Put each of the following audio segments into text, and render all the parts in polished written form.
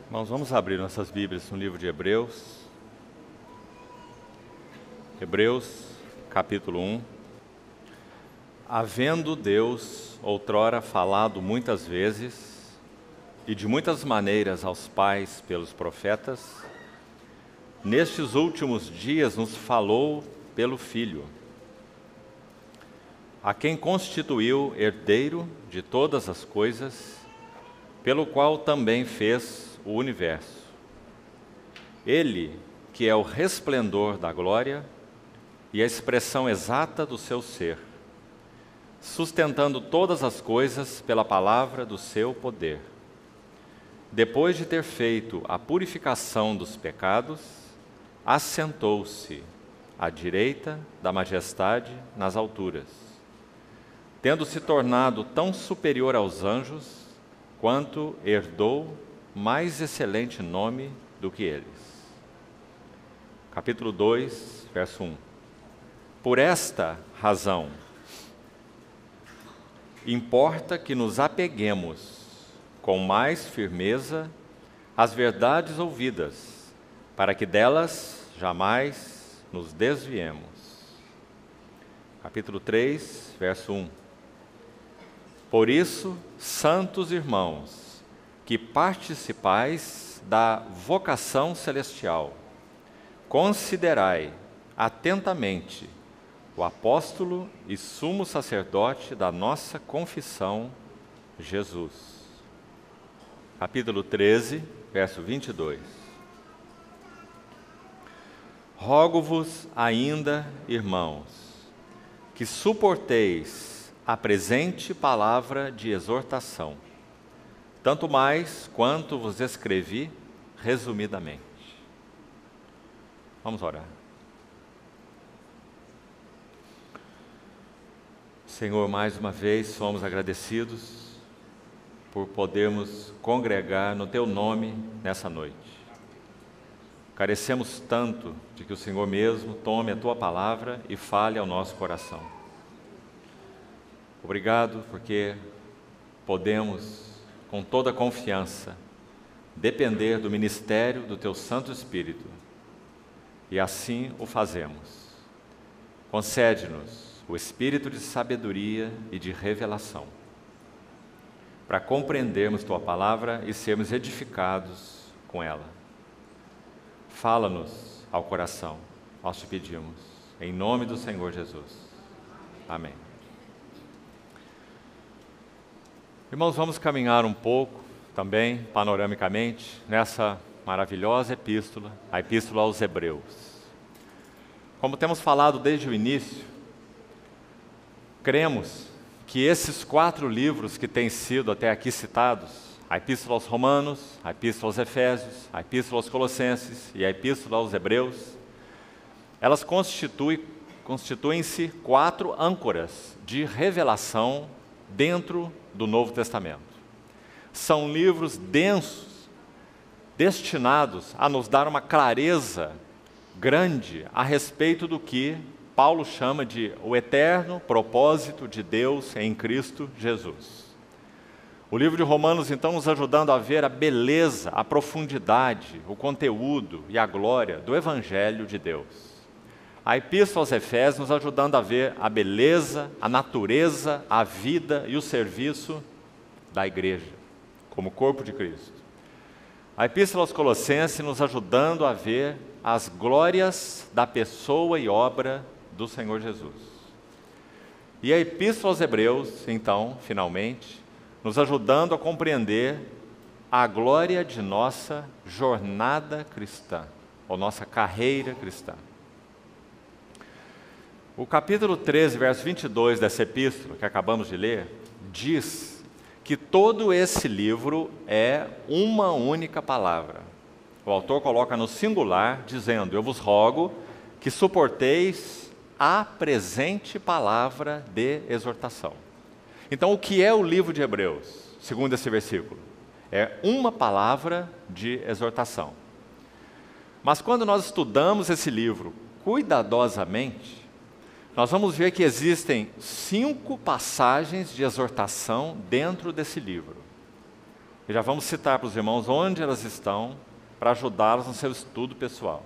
Irmãos, vamos abrir nossas Bíblias no livro de Hebreus. Hebreus, capítulo 1. Havendo Deus outrora falado muitas vezes e de muitas maneiras aos pais pelos profetas, nestes últimos dias nos falou pelo Filho, a quem constituiu herdeiro de todas as coisas, pelo qual também fez o universo. Ele, que é o resplendor da glória e a expressão exata do seu ser, sustentando todas as coisas pela palavra do seu poder. Depois de ter feito a purificação dos pecados, assentou-se à direita da majestade nas alturas, tendo se tornado tão superior aos anjos, quanto herdou mais excelente nome do que eles. Capítulo 2, verso 1. Por esta razão, importa que nos apeguemos com mais firmeza às verdades ouvidas, para que delas jamais nos desviemos. Capítulo 3, verso 1. Por isso, santos irmãos, que participais da vocação celestial, considerai atentamente o apóstolo e sumo sacerdote da nossa confissão, Jesus. Capítulo 13, verso 22. Rogo-vos ainda, irmãos, que suporteis a presente palavra de exortação, tanto mais quanto vos escrevi resumidamente. Vamos orar. Senhor, mais uma vez somos agradecidos por podermos congregar no Teu nome nessa noite. Carecemos tanto de que o Senhor mesmo tome a Tua palavra e fale ao nosso coração. Obrigado porque podemos, com toda confiança, depender do ministério do Teu Santo Espírito, e assim o fazemos. Concede-nos o espírito de sabedoria e de revelação, para compreendermos Tua palavra e sermos edificados com ela. Fala-nos ao coração, nós te pedimos, em nome do Senhor Jesus. Amém. Irmãos, vamos caminhar um pouco também, panoramicamente, nessa maravilhosa epístola, a Epístola aos Hebreus. Como temos falado desde o início, cremos que esses 4 livros que têm sido até aqui citados, a Epístola aos Romanos, a Epístola aos Efésios, a Epístola aos Colossenses e a Epístola aos Hebreus, elas constituem-se 4 âncoras de revelação dentro do Novo Testamento. São livros densos, destinados a nos dar uma clareza grande a respeito do que Paulo chama de o eterno propósito de Deus em Cristo Jesus. O livro de Romanos, então, nos ajudando a ver a beleza, a profundidade, o conteúdo e a glória do Evangelho de Deus. A Epístola aos Efésios nos ajudando a ver a beleza, a natureza, a vida e o serviço da igreja, como corpo de Cristo. A Epístola aos Colossenses nos ajudando a ver as glórias da pessoa e obra do Senhor Jesus. E a Epístola aos Hebreus, então, finalmente, nos ajudando a compreender a glória de nossa jornada cristã, ou nossa carreira cristã. O capítulo 13, verso 22 dessa epístola, que acabamos de ler, diz que todo esse livro é uma única palavra. O autor coloca no singular, dizendo: eu vos rogo que suporteis a presente palavra de exortação. Então, o que é o livro de Hebreus, segundo esse versículo? É uma palavra de exortação. Mas quando nós estudamos esse livro cuidadosamente, nós vamos ver que existem 5 passagens de exortação dentro desse livro. E já vamos citar para os irmãos onde elas estão, para ajudá-los no seu estudo pessoal.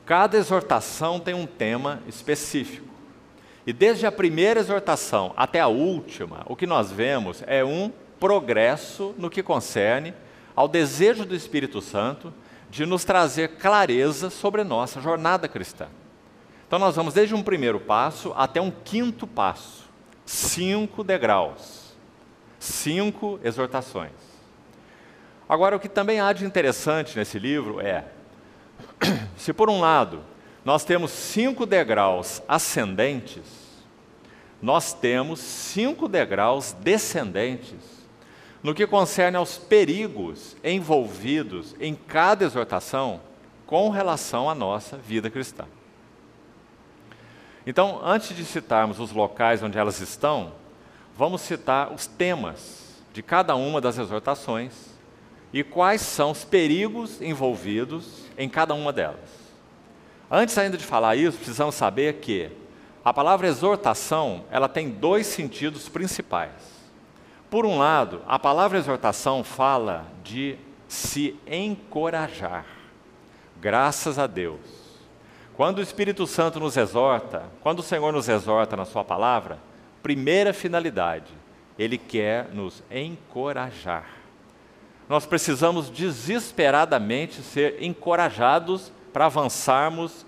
Cada exortação tem um tema específico. E desde a primeira exortação até a última, o que nós vemos é um progresso no que concerne ao desejo do Espírito Santo de nos trazer clareza sobre nossa jornada cristã. Então nós vamos desde um primeiro passo até um quinto passo. 5 degraus, 5 exortações. Agora, o que também há de interessante nesse livro é, se por um lado nós temos 5 degraus ascendentes, nós temos 5 degraus descendentes no que concerne aos perigos envolvidos em cada exortação com relação à nossa vida cristã. Então, antes de citarmos os locais onde elas estão, vamos citar os temas de cada uma das exortações e quais são os perigos envolvidos em cada uma delas. Antes ainda de falar isso, precisamos saber que a palavra exortação, ela tem 2 sentidos principais. Por um lado, a palavra exortação fala de se encorajar. Graças a Deus. Quando o Espírito Santo nos exorta, quando o Senhor nos exorta na sua palavra, primeira finalidade, Ele quer nos encorajar. Nós precisamos desesperadamente ser encorajados para avançarmos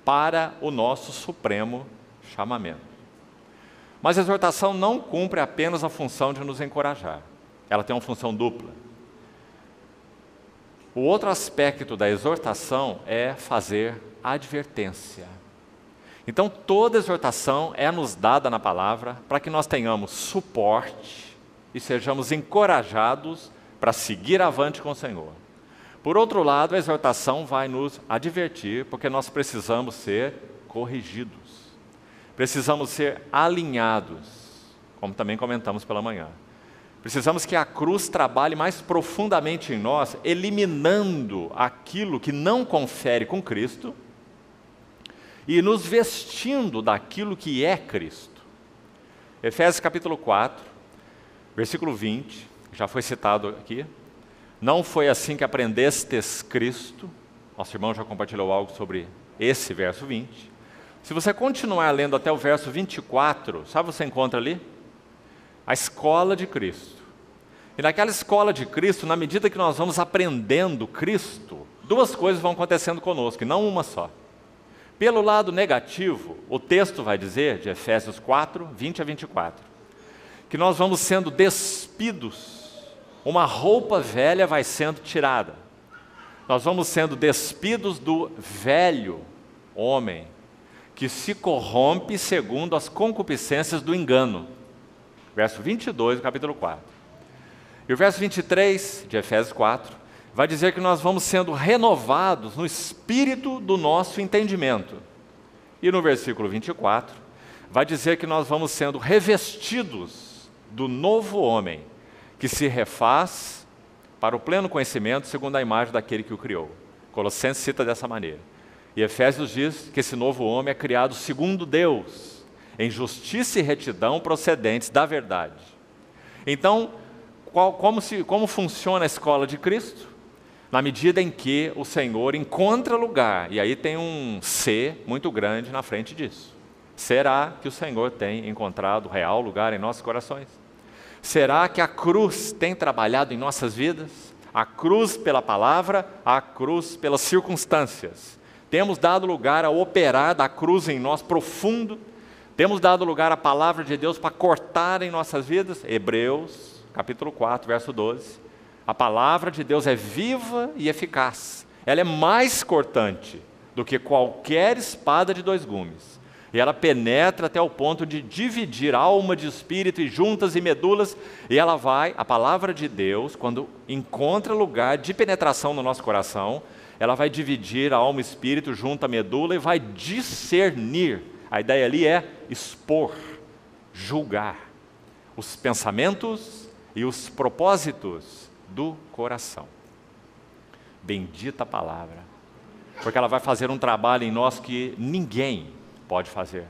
para o nosso supremo chamamento. Mas a exortação não cumpre apenas a função de nos encorajar. Ela tem uma função dupla. O outro aspecto da exortação é fazer advertência. Então, toda exortação é nos dada na palavra para que nós tenhamos suporte e sejamos encorajados para seguir avante com o Senhor. Por outro lado, a exortação vai nos advertir, porque nós precisamos ser corrigidos. Precisamos ser alinhados, como também comentamos pela manhã. Precisamos que a cruz trabalhe mais profundamente em nós, eliminando aquilo que não confere com Cristo e nos vestindo daquilo que é Cristo. Efésios capítulo 4, versículo 20, já foi citado aqui. Não foi assim que aprendestes Cristo. Nosso irmão já compartilhou algo sobre esse verso 20. Se você continuar lendo até o verso 24, sabe o que você encontra ali? A escola de Cristo. E naquela escola de Cristo, na medida que nós vamos aprendendo Cristo, 2 coisas vão acontecendo conosco, e não uma só. Pelo lado negativo, o texto vai dizer, de Efésios 4, 20 a 24, que nós vamos sendo despidos, uma roupa velha vai sendo tirada. Nós vamos sendo despidos do velho homem, que se corrompe segundo as concupiscências do engano. Verso 22 do capítulo 4. E o verso 23 de Efésios 4 vai dizer que nós vamos sendo renovados no espírito do nosso entendimento. E no versículo 24 vai dizer que nós vamos sendo revestidos do novo homem, que se refaz para o pleno conhecimento segundo a imagem daquele que o criou. Colossenses cita dessa maneira. E Efésios diz que esse novo homem é criado segundo Deus, em justiça e retidão procedentes da verdade. Então, como funciona a escola de Cristo? Na medida em que o Senhor encontra lugar, e aí tem um C muito grande na frente disso. Será que o Senhor tem encontrado real lugar em nossos corações? Será que a cruz tem trabalhado em nossas vidas? A cruz pela palavra, a cruz pelas circunstâncias. Temos dado lugar ao operar da cruz em nós profundo? Temos dado lugar à palavra de Deus para cortar em nossas vidas? Hebreus, capítulo 4, verso 12. A palavra de Deus é viva e eficaz. Ela é mais cortante do que qualquer espada de 2 gumes. E ela penetra até o ponto de dividir alma de espírito e juntas e medulas. E ela vai, a palavra de Deus, quando encontra lugar de penetração no nosso coração, ela vai dividir a alma e espírito, junta a medula e vai discernir. A ideia ali é expor, julgar os pensamentos e os propósitos do coração. Bendita a palavra, porque ela vai fazer um trabalho em nós que ninguém pode fazer,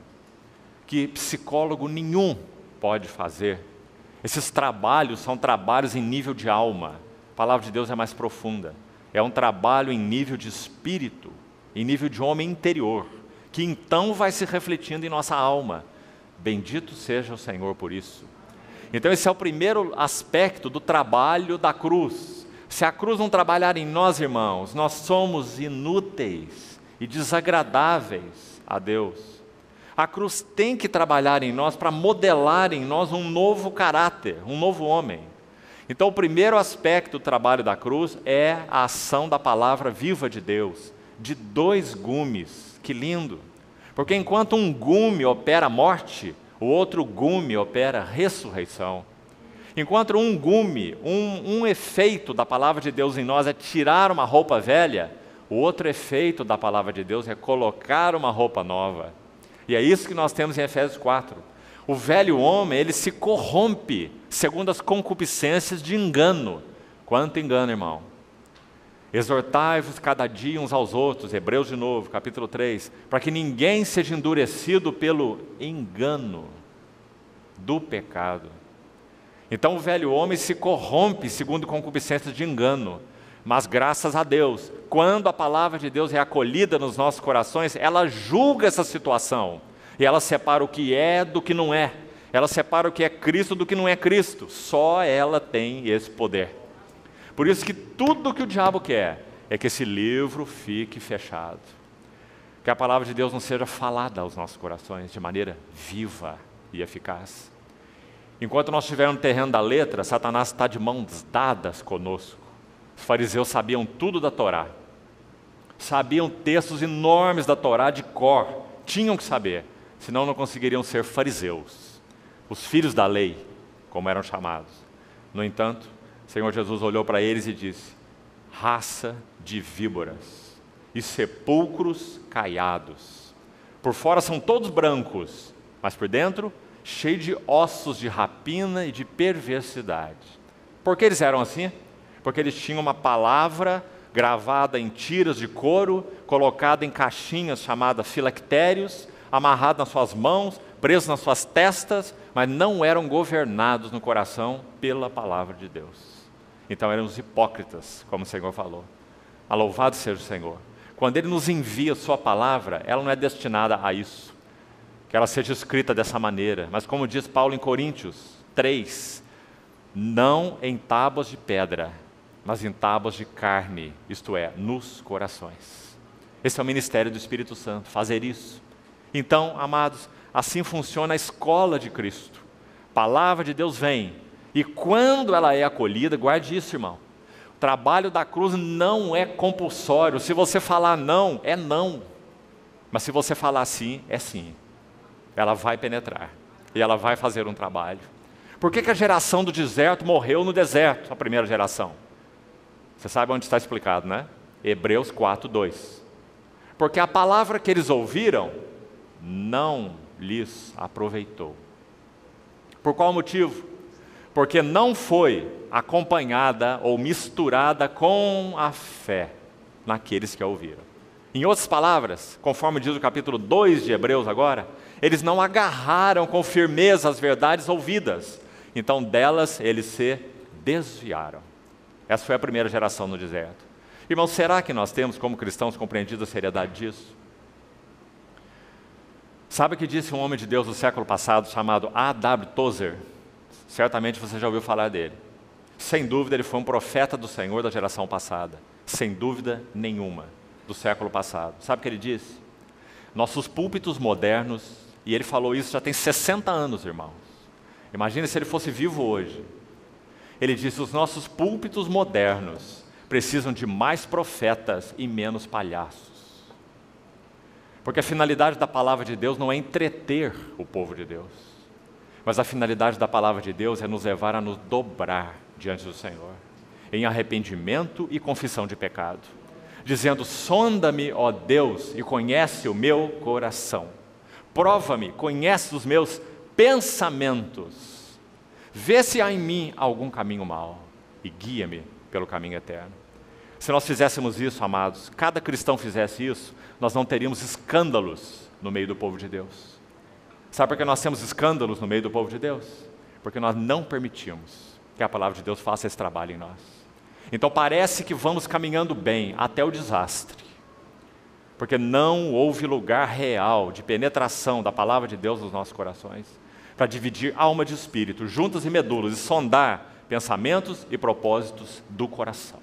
que psicólogo nenhum pode fazer. Esses trabalhos são trabalhos em nível de alma. A palavra de Deus é mais profunda. É um trabalho em nível de espírito, em nível de homem interior, que então vai se refletindo em nossa alma. Bendito seja o Senhor por isso. Então esse é o primeiro aspecto do trabalho da cruz. Se a cruz não trabalhar em nós, irmãos, nós somos inúteis e desagradáveis a Deus. A cruz tem que trabalhar em nós para modelar em nós um novo caráter, um novo homem. Então o primeiro aspecto do trabalho da cruz é a ação da palavra viva de Deus, de 2 gumes. Que lindo! Porque enquanto um gume opera a morte, o outro gume opera a ressurreição. Enquanto um gume, um efeito da palavra de Deus em nós é tirar uma roupa velha, o outro efeito da palavra de Deus é colocar uma roupa nova. E é isso que nós temos em Efésios 4. O velho homem, ele se corrompe segundo as concupiscências de engano. Quanto engano, irmão! Exortai-vos cada dia uns aos outros, Hebreus de novo, capítulo 3, para que ninguém seja endurecido pelo engano do pecado. Então o velho homem se corrompe segundo concupiscências de engano, mas graças a Deus, quando a palavra de Deus é acolhida nos nossos corações, ela julga essa situação, e ela separa o que é do que não é, ela separa o que é Cristo do que não é Cristo, só ela tem esse poder. Por isso que tudo que o diabo quer é que esse livro fique fechado. Que a palavra de Deus não seja falada aos nossos corações de maneira viva e eficaz. Enquanto nós estivermos no terreno da letra, Satanás está de mãos dadas conosco. Os fariseus sabiam tudo da Torá. Sabiam textos enormes da Torá de cor. Tinham que saber, senão não conseguiriam ser fariseus. Os filhos da lei, como eram chamados. No entanto, o Senhor Jesus olhou para eles e disse: raça de víboras e sepulcros caiados. Por fora são todos brancos, mas por dentro, cheio de ossos de rapina e de perversidade. Por que eles eram assim? Porque eles tinham uma palavra gravada em tiras de couro, colocada em caixinhas chamadas filactérios, amarrada nas suas mãos, preso nas suas testas, mas não eram governados no coração pela palavra de Deus. Então eram os hipócritas, como o Senhor falou. Louvado seja o Senhor. Quando Ele nos envia a sua palavra, ela não é destinada a isso, que ela seja escrita dessa maneira, mas como diz Paulo em Coríntios 3, não em tábuas de pedra, mas em tábuas de carne, isto é, nos corações. Esse é o ministério do Espírito Santo, fazer isso. Então, amados, assim funciona a escola de Cristo. A palavra de Deus vem, e quando ela é acolhida, guarde isso, irmão. O trabalho da cruz não é compulsório. Se você falar não, é não. Mas se você falar sim, é sim. Ela vai penetrar. E ela vai fazer um trabalho. Por que a geração do deserto morreu no deserto, a primeira geração? Você sabe onde está explicado, né? Hebreus 4:2. Porque a palavra que eles ouviram não lhes aproveitou. Por qual motivo? Porque não foi acompanhada ou misturada com a fé naqueles que a ouviram. Em outras palavras, conforme diz o capítulo 2 de Hebreus agora, eles não agarraram com firmeza as verdades ouvidas, então delas eles se desviaram. Essa foi a primeira geração no deserto. Irmãos, será que nós temos como cristãos compreendido a seriedade disso? Sabe o que disse um homem de Deus do século passado chamado A.W. Tozer? Certamente você já ouviu falar dele. Sem dúvida, ele foi um profeta do Senhor da geração passada. Sem dúvida nenhuma, do século passado. Sabe o que ele disse? Nossos púlpitos modernos, e ele falou isso já tem 60 anos, irmãos. Imagine se ele fosse vivo hoje. Ele disse: os nossos púlpitos modernos precisam de mais profetas e menos palhaços. Porque a finalidade da palavra de Deus não é entreter o povo de Deus. Mas a finalidade da palavra de Deus é nos levar a nos dobrar diante do Senhor, em arrependimento e confissão de pecado, dizendo: sonda-me, ó Deus, e conhece o meu coração. Prova-me, conhece os meus pensamentos. Vê se há em mim algum caminho mau e guia-me pelo caminho eterno. Se nós fizéssemos isso, amados, cada cristão fizesse isso, nós não teríamos escândalos no meio do povo de Deus. Sabe por que nós temos escândalos no meio do povo de Deus? porque nós não permitimos que a palavra de Deus faça esse trabalho em nós. Então parece que vamos caminhando bem até o desastre, porque não houve lugar real de penetração da palavra de Deus nos nossos corações, para dividir alma de espírito, juntas e medulas, e sondar pensamentos e propósitos do coração.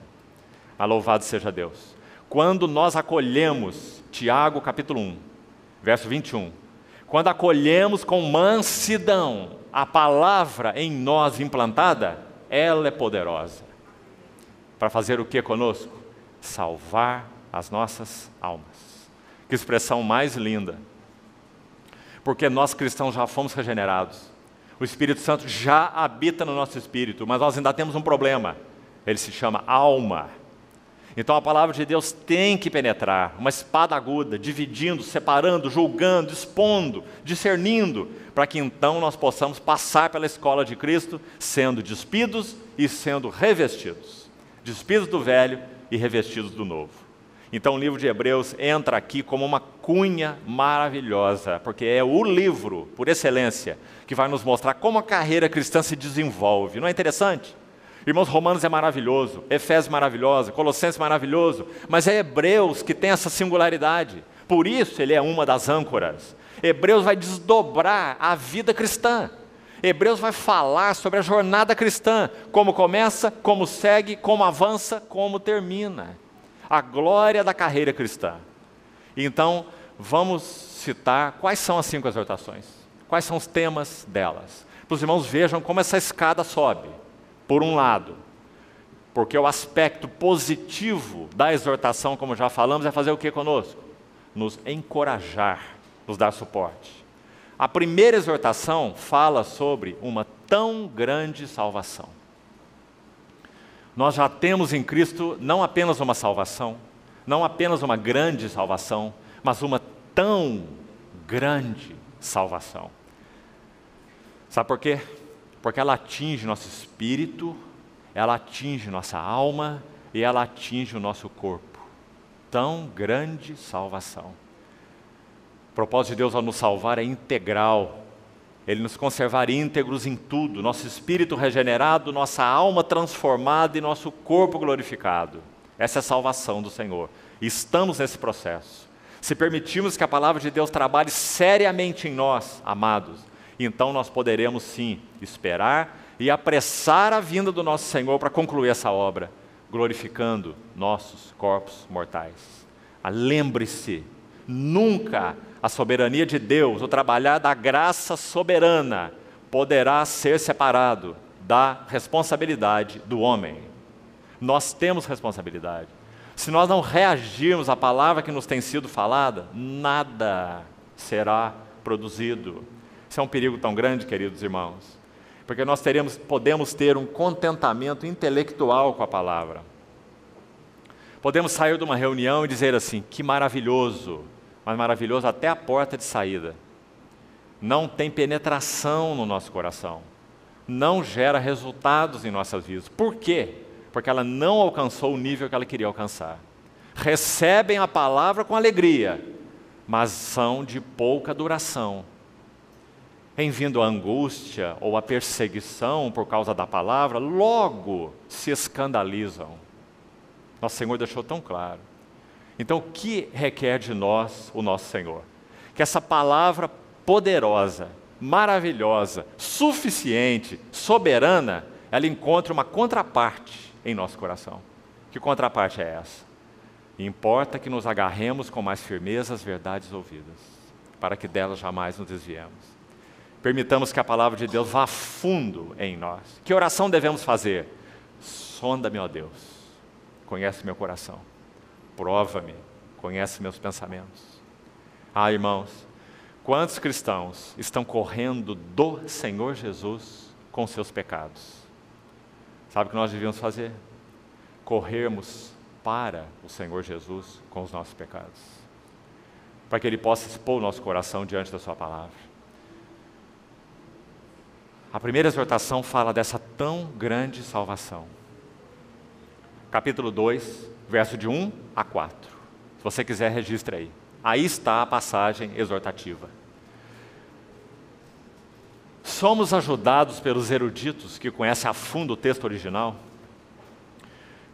Mas louvado seja Deus. Quando nós acolhemos, Tiago capítulo 1, verso 21, quando acolhemos com mansidão a palavra em nós implantada, ela é poderosa. Para fazer o que conosco? Salvar as nossas almas. Que expressão mais linda. Porque nós cristãos já fomos regenerados. O Espírito Santo já habita no nosso espírito, mas nós ainda temos um problema. Ele se chama alma. Então a palavra de Deus tem que penetrar, uma espada aguda, dividindo, separando, julgando, expondo, discernindo, para que então nós possamos passar pela escola de Cristo, sendo despidos e sendo revestidos. Despidos do velho e revestidos do novo. Então o livro de Hebreus entra aqui como uma cunha maravilhosa, porque é o livro, por excelência, que vai nos mostrar como a carreira cristã se desenvolve. Não é interessante? Irmãos, Romanos é maravilhoso, Efésios é maravilhoso, Colossenses é maravilhoso, mas é Hebreus que tem essa singularidade. Por isso ele é uma das âncoras. Hebreus vai desdobrar a vida cristã. Hebreus vai falar sobre a jornada cristã, como começa, como segue, como avança, como termina. A glória da carreira cristã. Então, vamos citar quais são as 5 exortações, quais são os temas delas. Para os irmãos vejam como essa escada sobe. Por um lado, porque o aspecto positivo da exortação, como já falamos, é fazer o que conosco? Nos encorajar, nos dar suporte. A primeira exortação fala sobre uma tão grande salvação. Nós já temos em Cristo não apenas uma salvação, não apenas uma grande salvação, mas uma tão grande salvação. Sabe por quê? Porque ela atinge nosso espírito, ela atinge nossa alma e ela atinge o nosso corpo. Tão grande salvação. O propósito de Deus ao nos salvar é integral. Ele nos conservar íntegros em tudo, nosso espírito regenerado, nossa alma transformada e nosso corpo glorificado. Essa é a salvação do Senhor. E estamos nesse processo. Se permitirmos que a palavra de Deus trabalhe seriamente em nós, amados, então nós poderemos sim esperar e apressar a vinda do nosso Senhor para concluir essa obra, glorificando nossos corpos mortais. Lembre-se, nunca a soberania de Deus, o trabalhar da graça soberana, poderá ser separado da responsabilidade do homem. Nós temos responsabilidade. Se nós não reagirmos à palavra que nos tem sido falada, nada será produzido. Isso é um perigo tão grande, queridos irmãos, porque nós podemos ter um contentamento intelectual com a palavra. Podemos sair de uma reunião e dizer assim, que maravilhoso, mas maravilhoso até a porta de saída. Não tem penetração no nosso coração, não gera resultados em nossas vidas. Por quê? Porque ela não alcançou o nível que ela queria alcançar. Recebem a palavra com alegria, mas são de pouca duração. Em vindo a angústia ou a perseguição por causa da palavra, logo se escandalizam. Nosso Senhor deixou tão claro. Então, o que requer de nós o nosso Senhor? Que essa palavra poderosa, maravilhosa, suficiente, soberana, ela encontre uma contraparte em nosso coração. Que contraparte é essa? Importa que nos agarremos com mais firmeza às verdades ouvidas, para que delas jamais nos desviemos. Permitamos que a palavra de Deus vá fundo em nós. Que oração devemos fazer? Sonda-me, ó Deus, conhece meu coração, prova-me, conhece meus pensamentos. Irmãos, quantos cristãos estão correndo do Senhor Jesus com seus pecados? Sabe o que nós devíamos fazer? Corrermos para o Senhor Jesus com os nossos pecados, para que Ele possa expor o nosso coração diante da sua palavra. A primeira exortação fala dessa tão grande salvação. Capítulo 2, verso de 1 a 4. Se você quiser, registre aí. Aí está a passagem exortativa. somos ajudados pelos eruditos que conhecem a fundo o texto original,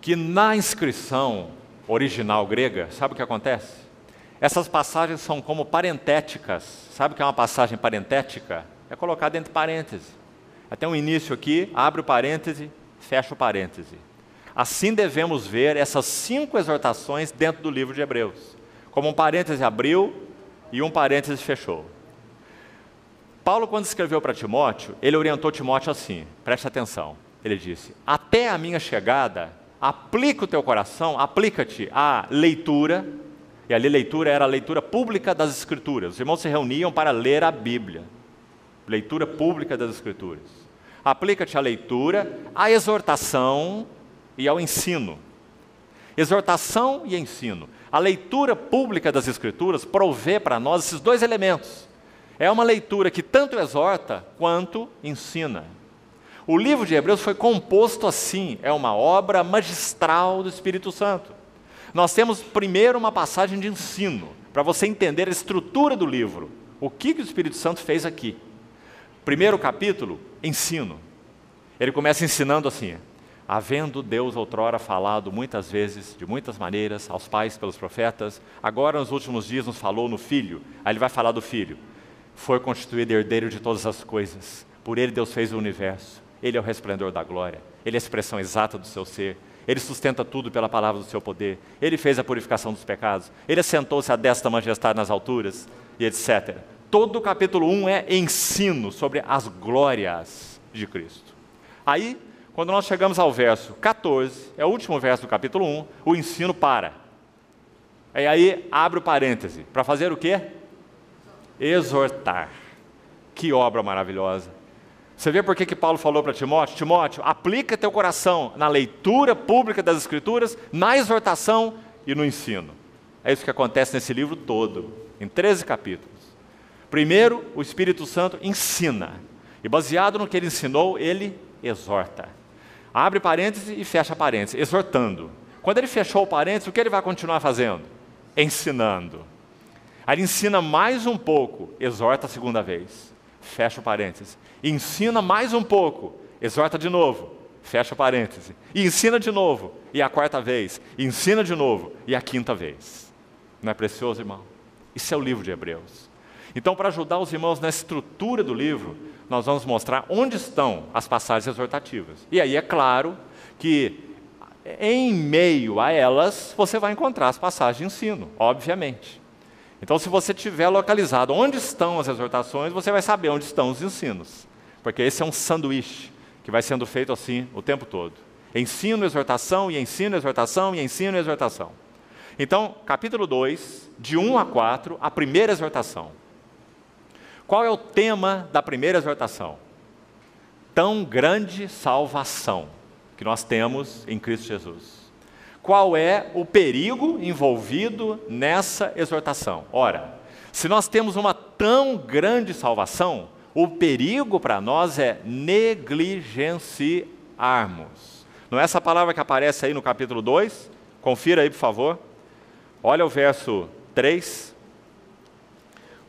que na inscrição original grega, sabe o que acontece? Essas passagens são como parentéticas. Sabe o que é uma passagem parentética? É colocada entre parênteses. Até um início aqui, abre o parêntese, fecha o parêntese. Assim devemos ver essas 5 exortações dentro do livro de Hebreus. Como um parêntese abriu e um parêntese fechou. Paulo, quando escreveu para Timóteo, ele orientou Timóteo assim, preste atenção. Ele disse, até a minha chegada, aplica o teu coração, aplica-te à leitura, e ali leitura era a leitura pública das Escrituras. Os irmãos se reuniam para ler a Bíblia. Leitura pública das Escrituras. Aplica-te à leitura, à exortação e ao ensino. Exortação e ensino. A leitura pública das Escrituras provê para nós esses 2 elementos. É uma leitura que tanto exorta quanto ensina. O livro de Hebreus foi composto assim, é uma obra magistral do Espírito Santo. Nós temos primeiro uma passagem de ensino, para você entender a estrutura do livro. O que o Espírito Santo fez aqui? Primeiro capítulo, ensino. Ele começa ensinando assim, havendo Deus outrora falado muitas vezes, de muitas maneiras, aos pais pelos profetas, agora nos últimos dias nos falou no Filho. Aí ele vai falar do Filho. Foi constituído herdeiro de todas as coisas. Por ele Deus fez o universo. Ele é o resplendor da glória. Ele é a expressão exata do seu ser. Ele sustenta tudo pela palavra do seu poder. Ele fez a purificação dos pecados. Ele assentou-se à destra da majestade nas alturas, e etc. Todo o capítulo 1 é ensino sobre as glórias de Cristo. Aí, quando nós chegamos ao verso 14, é o último verso do capítulo 1, o ensino para. E aí abre o parêntese. Para fazer o quê? Exortar. Que obra maravilhosa. Você vê por que Paulo falou para Timóteo? Timóteo, aplica teu coração na leitura pública das Escrituras, na exortação e no ensino. É isso que acontece nesse livro todo, em 13 capítulos. Primeiro, o Espírito Santo ensina. E baseado no que ele ensinou, ele exorta. Abre parênteses e fecha parênteses, exortando. Quando ele fechou o parênteses, o que ele vai continuar fazendo? Ensinando. Aí ele ensina mais um pouco, exorta a segunda vez, fecha o parênteses. Ensina mais um pouco, exorta de novo, fecha o parênteses. E ensina de novo, e a 4ª vez. Ensina de novo, e a 5ª vez. Não é precioso, irmão? Isso é o livro de Hebreus. Então, para ajudar os irmãos na estrutura do livro, nós vamos mostrar onde estão as passagens exortativas. E aí é claro que, em meio a elas, você vai encontrar as passagens de ensino, obviamente. Então, se você tiver localizado onde estão as exortações, você vai saber onde estão os ensinos. Porque esse é um sanduíche que vai sendo feito assim o tempo todo. Ensino, exortação, e ensino, exortação, e ensino, exortação. Então, capítulo 2, de 1 a 4, a primeira exortação. Qual é o tema da primeira exortação? Tão grande salvação que nós temos em Cristo Jesus. Qual é o perigo envolvido nessa exortação? Ora, se nós temos uma tão grande salvação, o perigo para nós é negligenciarmos. Não é essa palavra que aparece aí no capítulo 2? Confira aí, por favor. Olha o verso 3.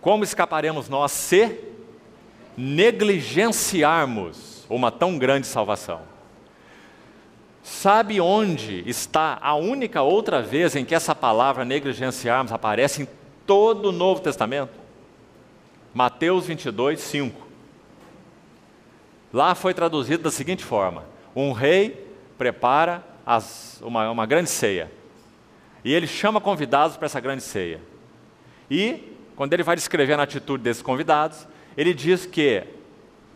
Como escaparemos nós se negligenciarmos uma tão grande salvação? Sabe onde está a única outra vez em que essa palavra negligenciarmos aparece em todo o Novo Testamento? Mateus 22, 5. Lá foi traduzido da seguinte forma: um rei prepara uma grande ceia. E ele chama convidados para essa grande ceia. E, quando ele vai descrevendo a atitude desses convidados, ele diz que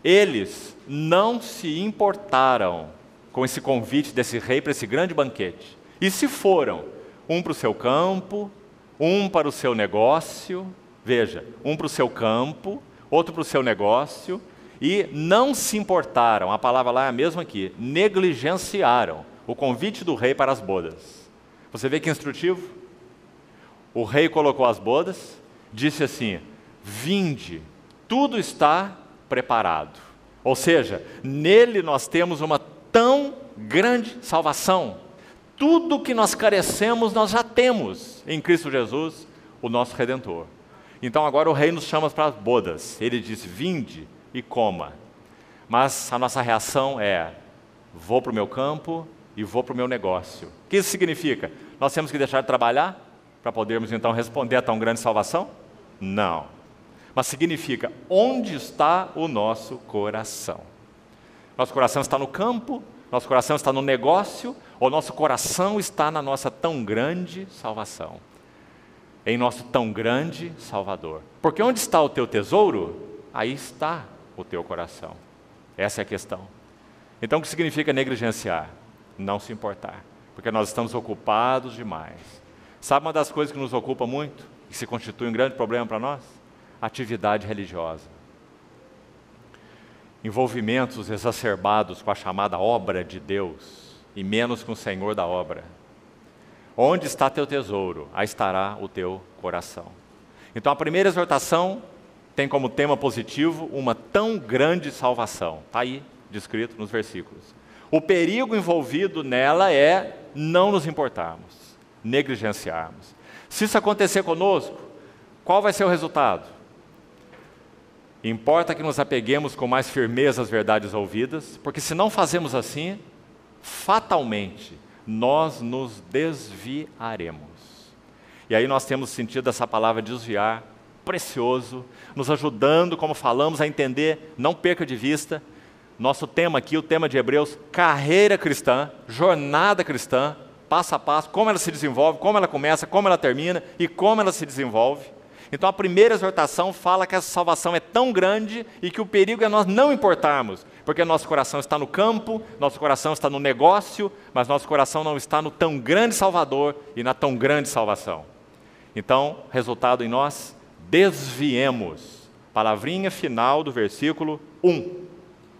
eles não se importaram com esse convite desse rei para esse grande banquete. E se foram, um para o seu campo, um para o seu negócio, veja, um para o seu campo, outro para o seu negócio, e não se importaram, a palavra lá é a mesma aqui, negligenciaram o convite do rei para as bodas. Você vê que instrutivo? O rei colocou as bodas, disse assim: vinde, tudo está preparado. Ou seja, nele nós temos uma tão grande salvação. Tudo que nós carecemos, nós já temos em Cristo Jesus, o nosso Redentor. Então agora o rei nos chama para as bodas. Ele diz: vinde e coma. mas a nossa reação é: vou para o meu campo e vou para o meu negócio. O que isso significa? Nós temos que deixar de trabalhar para podermos então responder a tão grande salvação? Não. Mas significa: onde está o nosso coração? Nosso coração está no campo? Nosso coração está no negócio? Ou nosso coração está na nossa tão grande salvação? Em nosso tão grande Salvador. Porque onde está o teu tesouro, aí está o teu coração. Essa é a questão. Então o que significa negligenciar? Não se importar. Porque nós estamos ocupados demais. Sabe uma das coisas que nos ocupa muito, que se constitui um grande problema para nós? Atividade religiosa. Envolvimentos exacerbados com a chamada obra de Deus e menos com o Senhor da obra. Onde está teu tesouro, aí estará o teu coração. Então a primeira exortação tem como tema positivo uma tão grande salvação. Está aí descrito nos versículos. O perigo envolvido nela é não nos importarmos, negligenciarmos. Se isso acontecer conosco, qual vai ser o resultado? Importa que nos apeguemos com mais firmeza às verdades ouvidas, porque se não fazemos assim, fatalmente, nós nos desviaremos. E aí nós temos sentido essa palavra desviar, precioso, nos ajudando, como falamos, a entender, não perca de vista, nosso tema aqui, o tema de Hebreus, carreira cristã, jornada cristã, passo a passo, como ela se desenvolve, como ela começa, como ela termina e como ela se desenvolve. Então a primeira exortação fala que essa salvação é tão grande e que o perigo é nós não importarmos, porque nosso coração está no campo, nosso coração está no negócio, mas nosso coração não está no tão grande Salvador e na tão grande salvação. Então, resultado em nós, desviemos. Palavrinha final do versículo 1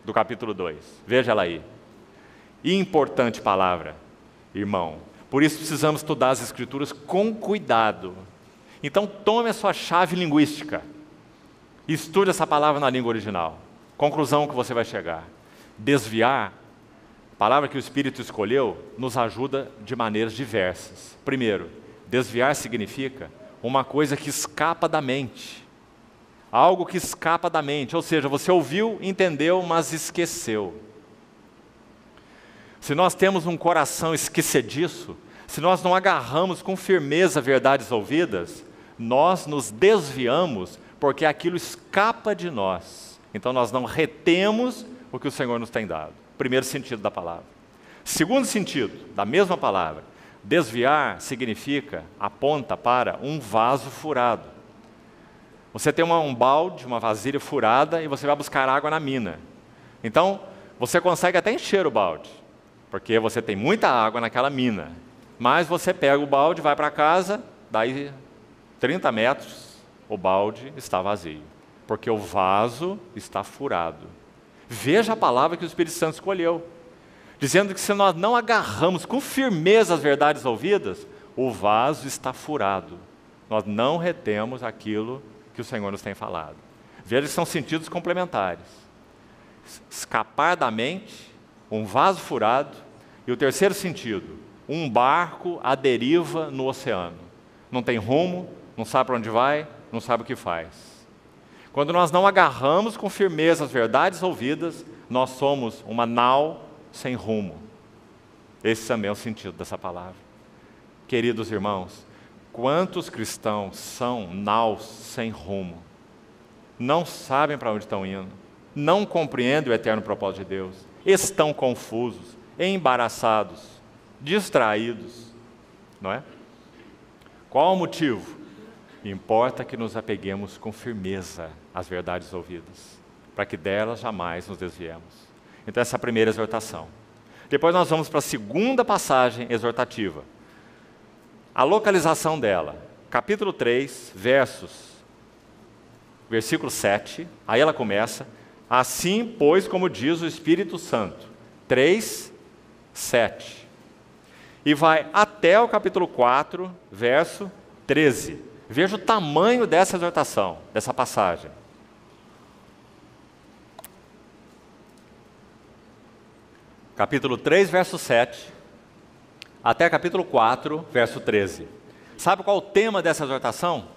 do capítulo 2. Veja ela aí. Importante palavra, irmão. Por isso precisamos estudar as Escrituras com cuidado. Então tome a sua chave linguística e estude essa palavra na língua original. Conclusão que você vai chegar. Desviar, a palavra que o Espírito escolheu, nos ajuda de maneiras diversas. Primeiro, desviar significa uma coisa que escapa da mente. Algo que escapa da mente, ou seja, você ouviu, entendeu, mas esqueceu. Se nós temos um coração esquecediço, se nós não agarramos com firmeza verdades ouvidas, nós nos desviamos porque aquilo escapa de nós. Então nós não retemos o que o Senhor nos tem dado. Primeiro sentido da palavra. Segundo sentido da mesma palavra, desviar significa, aponta para um vaso furado. Você tem um balde, uma vasilha furada e você vai buscar água na mina. Então, você consegue até encher o balde, porque você tem muita água naquela mina. Mas você pega o balde, vai para casa, daí 30 metros, o balde está vazio, porque o vaso está furado. Veja a palavra que o Espírito Santo escolheu, dizendo que se nós não agarramos com firmeza as verdades ouvidas, o vaso está furado. Nós não retemos aquilo que o Senhor nos tem falado. Veja que são sentidos complementares. Escapar da mente, um vaso furado, e o terceiro sentido, um barco à deriva no oceano. Não tem rumo, não sabe para onde vai, não sabe o que faz. Quando nós não agarramos com firmeza as verdades ouvidas, nós somos uma nau sem rumo. Esse também é o sentido dessa palavra. Queridos irmãos, quantos cristãos são naus sem rumo? Não sabem para onde estão indo, não compreendem o eterno propósito de Deus, estão confusos, embaraçados, distraídos, não é? Qual o motivo? Importa que nos apeguemos com firmeza às verdades ouvidas, para que delas jamais nos desviemos. Então essa é a primeira exortação. Depois nós vamos para a segunda passagem exortativa. A localização dela, capítulo 3, versículo 7, aí ela começa, assim, pois, como diz o Espírito Santo, 3, 7. E vai até o capítulo 4, verso 13. Veja o tamanho dessa exortação, dessa passagem. Capítulo 3, verso 7, até capítulo 4, verso 13. Sabe qual o tema dessa exortação?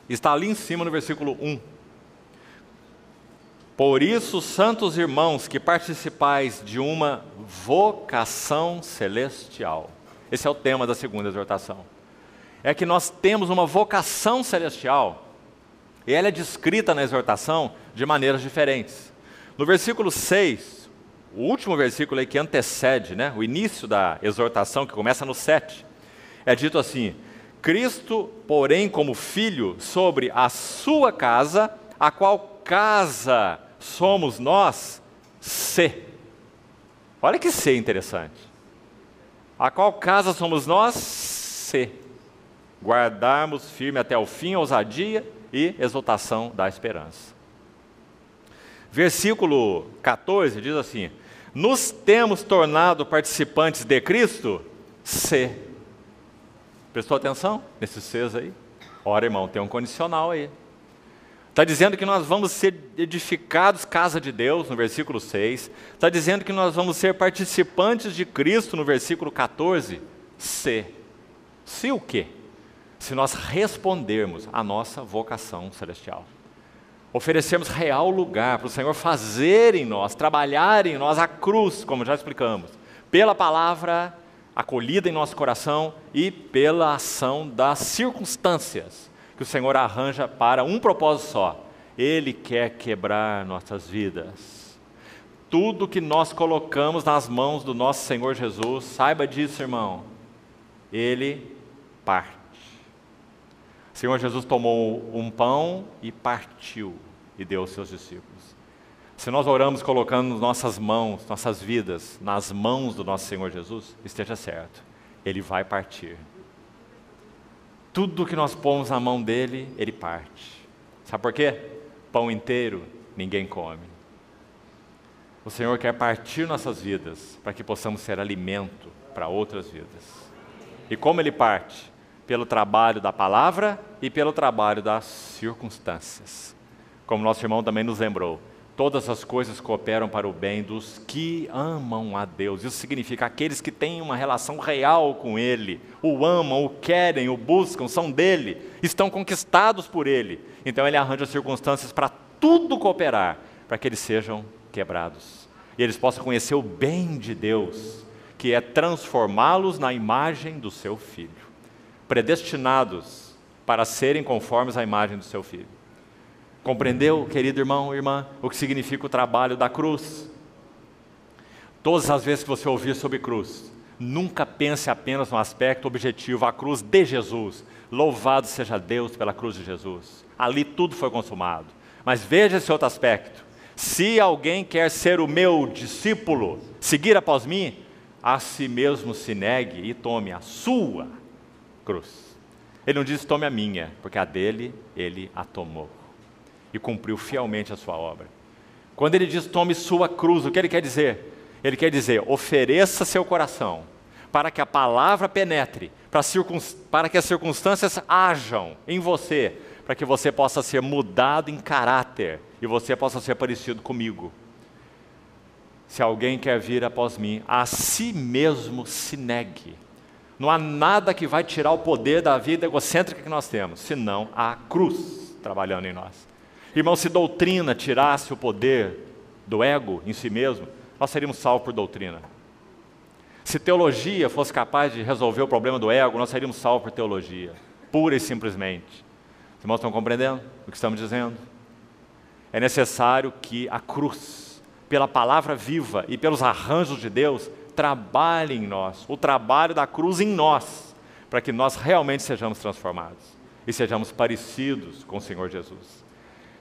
Está ali em cima no versículo 1. Por isso, santos irmãos, que participais de uma vocação celestial. Esse é o tema da segunda exortação. É que nós temos uma vocação celestial, e ela é descrita na exortação de maneiras diferentes. No versículo 6, o último versículo aí que antecede, o início da exortação, que começa no 7, é dito assim: Cristo, porém, como filho sobre a sua casa, a qual casa somos nós, se. Olha que se interessante. A qual casa somos nós, se guardarmos firme até o fim a ousadia e exaltação da esperança. Versículo 14 diz assim: nos temos tornado participantes de Cristo, se. Prestou atenção nesses seis aí? Ora, irmão, tem um condicional aí. Está dizendo que nós vamos ser edificados casa de Deus, no versículo 6. Está dizendo que nós vamos ser participantes de Cristo, no versículo 14. Se. Se o quê? Se nós respondermos à nossa vocação celestial. Oferecermos real lugar para o Senhor fazer em nós, trabalhar em nós a cruz, como já explicamos. Pela palavra acolhida em nosso coração e pela ação das circunstâncias que o Senhor arranja para um propósito só. Ele quer quebrar nossas vidas. Tudo que nós colocamos nas mãos do nosso Senhor Jesus, saiba disso, irmão, Ele parte. O Senhor Jesus tomou um pão e partiu e deu aos seus discípulos. Se nós oramos colocando nossas mãos, nossas vidas nas mãos do nosso Senhor Jesus, esteja certo, Ele vai partir. Tudo que nós pomos na mão dele, ele parte. Sabe por quê? Pão inteiro ninguém come. O Senhor quer partir nossas vidas para que possamos ser alimento para outras vidas. E como ele parte? Pelo trabalho da palavra e pelo trabalho das circunstâncias. Como nosso irmão também nos lembrou, todas as coisas cooperam para o bem dos que amam a Deus. Isso significa aqueles que têm uma relação real com Ele, o amam, o querem, o buscam, são dele, estão conquistados por Ele. Então Ele arranja circunstâncias para tudo cooperar, para que eles sejam quebrados. E eles possam conhecer o bem de Deus, que é transformá-los na imagem do seu Filho. Predestinados para serem conformes à imagem do seu Filho. Compreendeu, querido irmão e irmã, o que significa o trabalho da cruz? Todas as vezes que você ouvir sobre cruz, nunca pense apenas no aspecto objetivo, a cruz de Jesus. Louvado seja Deus pela cruz de Jesus. Ali tudo foi consumado. Mas veja esse outro aspecto. Se alguém quer ser o meu discípulo, seguir após mim, a si mesmo se negue e tome a sua cruz. Ele não diz tome a minha, porque a dele, ele a tomou. E cumpriu fielmente a sua obra. Quando ele diz tome sua cruz, o que ele quer dizer? Ele quer dizer, ofereça seu coração, para que a palavra penetre, para que as circunstâncias hajam em você, para que você possa ser mudado em caráter, e você possa ser parecido comigo. Se alguém quer vir após mim, a si mesmo se negue. Não há nada que vai tirar o poder da vida egocêntrica que nós temos, senão a cruz trabalhando em nós. Irmão, se doutrina tirasse o poder do ego em si mesmo, nós seríamos salvos por doutrina. Se teologia fosse capaz de resolver o problema do ego, nós seríamos salvos por teologia, pura e simplesmente. Os irmãos estão compreendendo o que estamos dizendo? É necessário que a cruz, pela palavra viva e pelos arranjos de Deus, trabalhe em nós, o trabalho da cruz em nós, para que nós realmente sejamos transformados e sejamos parecidos com o Senhor Jesus.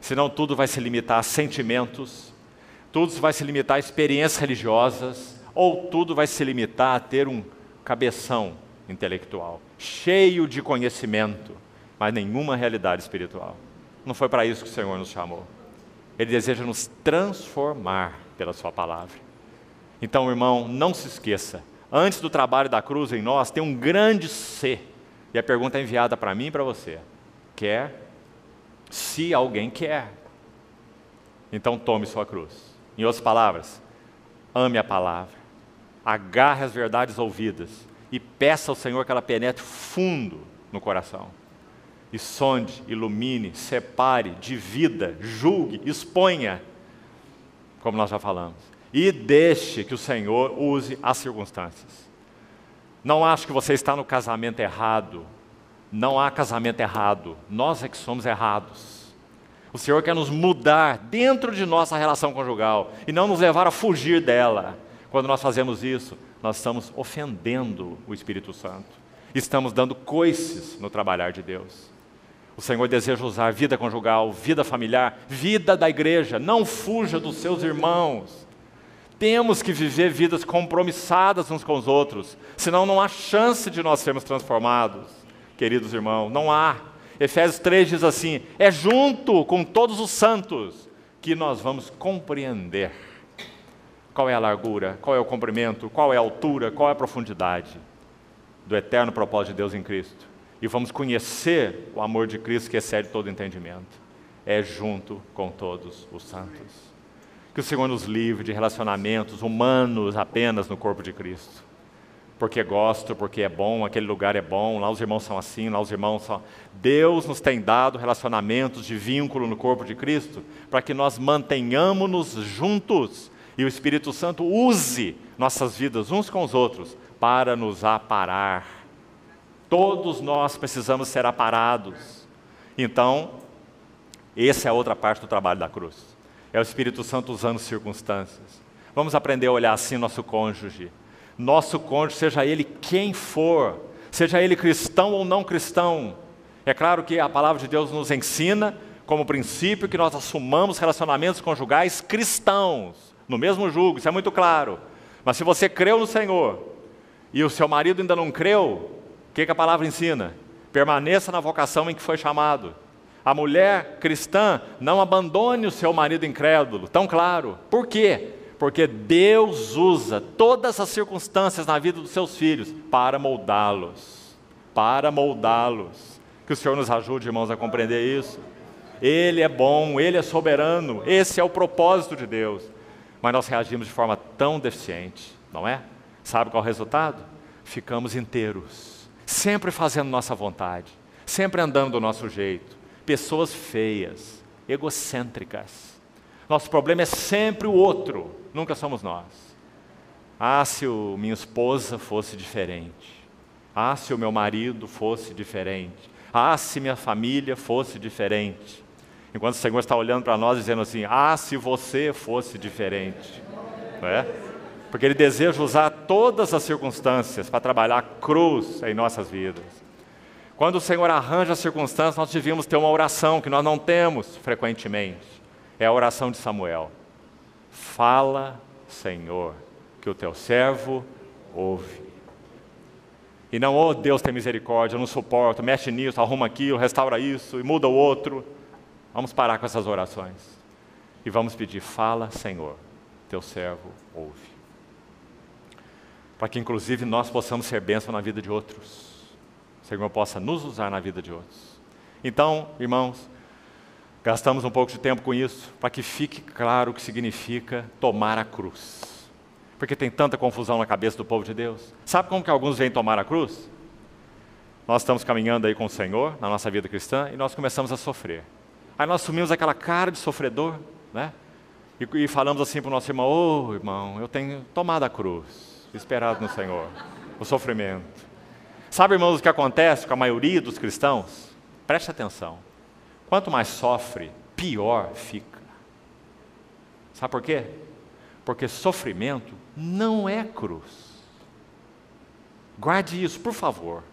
Senão tudo vai se limitar a sentimentos, tudo vai se limitar a experiências religiosas, ou tudo vai se limitar a ter um cabeção intelectual, cheio de conhecimento, mas nenhuma realidade espiritual. Não foi para isso que o Senhor nos chamou. Ele deseja nos transformar pela sua palavra. Então, irmão, não se esqueça, antes do trabalho da cruz em nós, tem um grande C, e a pergunta é enviada para mim e para você. Quer? Se alguém quer, então tome sua cruz. Em outras palavras, ame a palavra, agarre as verdades ouvidas e peça ao Senhor que ela penetre fundo no coração. E sonde, ilumine, separe, divida, julgue, exponha como nós já falamos. E deixe que o Senhor use as circunstâncias. Não acho que você está no casamento errado. Não há casamento errado. Nós é que somos errados. O Senhor quer nos mudar dentro de nossa relação conjugal e não nos levar a fugir dela. Quando nós fazemos isso, nós estamos ofendendo o Espírito Santo. Estamos dando coices no trabalhar de Deus. O Senhor deseja usar vida conjugal, vida familiar, vida da igreja. Não fuja dos seus irmãos. Temos que viver vidas compromissadas uns com os outros, senão não há chance de nós sermos transformados. Queridos irmãos, não há. Efésios 3 diz assim, é junto com todos os santos que nós vamos compreender qual é a largura, qual é o comprimento, qual é a altura, qual é a profundidade do eterno propósito de Deus em Cristo. E vamos conhecer o amor de Cristo que excede todo entendimento. É junto com todos os santos. Que o Senhor nos livre de relacionamentos humanos apenas no corpo de Cristo. Porque gosto, porque é bom, aquele lugar é bom, lá os irmãos são assim, lá os irmãos são... Deus nos tem dado relacionamentos de vínculo no corpo de Cristo para que nós mantenhamos-nos juntos e o Espírito Santo use nossas vidas uns com os outros para nos aparar. Todos nós precisamos ser aparados. Então, essa é a outra parte do trabalho da cruz. É o Espírito Santo usando circunstâncias. Vamos aprender a olhar assim nosso cônjuge. Nosso cônjuge, seja ele quem for, seja ele cristão ou não cristão. É claro que a palavra de Deus nos ensina, como princípio, que nós assumamos relacionamentos conjugais cristãos, no mesmo jugo, isso é muito claro. Mas se você creu no Senhor, e o seu marido ainda não creu, o que a palavra ensina? Permaneça na vocação em que foi chamado. A mulher cristã não abandone o seu marido incrédulo, tão claro. Por quê? Porque Deus usa todas as circunstâncias na vida dos seus filhos para moldá-los. Para moldá-los. Que o Senhor nos ajude, irmãos, a compreender isso. Ele é bom, Ele é soberano, esse é o propósito de Deus. Mas nós reagimos de forma tão deficiente, não é? Sabe qual é o resultado? Ficamos inteiros, sempre fazendo nossa vontade, sempre andando do nosso jeito. Pessoas feias, egocêntricas. Nosso problema é sempre o outro, nunca somos nós. Ah, se minha esposa fosse diferente. Ah, se o meu marido fosse diferente. Ah, se minha família fosse diferente. Enquanto o Senhor está olhando para nós dizendo assim, ah, se você fosse diferente. Não é? Porque Ele deseja usar todas as circunstâncias para trabalhar a cruz em nossas vidas. Quando o Senhor arranja as circunstâncias, nós devíamos ter uma oração que nós não temos frequentemente. É a oração de Samuel. Fala, Senhor, que o teu servo ouve. E não, oh Deus tem misericórdia, eu não suporto, mexe nisso, arruma aquilo, restaura isso e muda o outro. Vamos parar com essas orações. E vamos pedir, fala, Senhor, teu servo ouve. Para que inclusive nós possamos ser bênção na vida de outros. O Senhor possa nos usar na vida de outros. Então, irmãos, gastamos um pouco de tempo com isso, para que fique claro o que significa tomar a cruz. Porque tem tanta confusão na cabeça do povo de Deus. Sabe como que alguns vêm tomar a cruz? Nós estamos caminhando aí com o Senhor, na nossa vida cristã, e nós começamos a sofrer. Aí nós assumimos aquela cara de sofredor, né? E falamos assim para o nosso irmão, ô irmão, eu tenho tomado a cruz, esperado no Senhor, o sofrimento. Sabe, irmãos, o que acontece com a maioria dos cristãos? Preste atenção. Quanto mais sofre, pior fica. Sabe por quê? Porque sofrimento não é cruz. Guarde isso, por favor.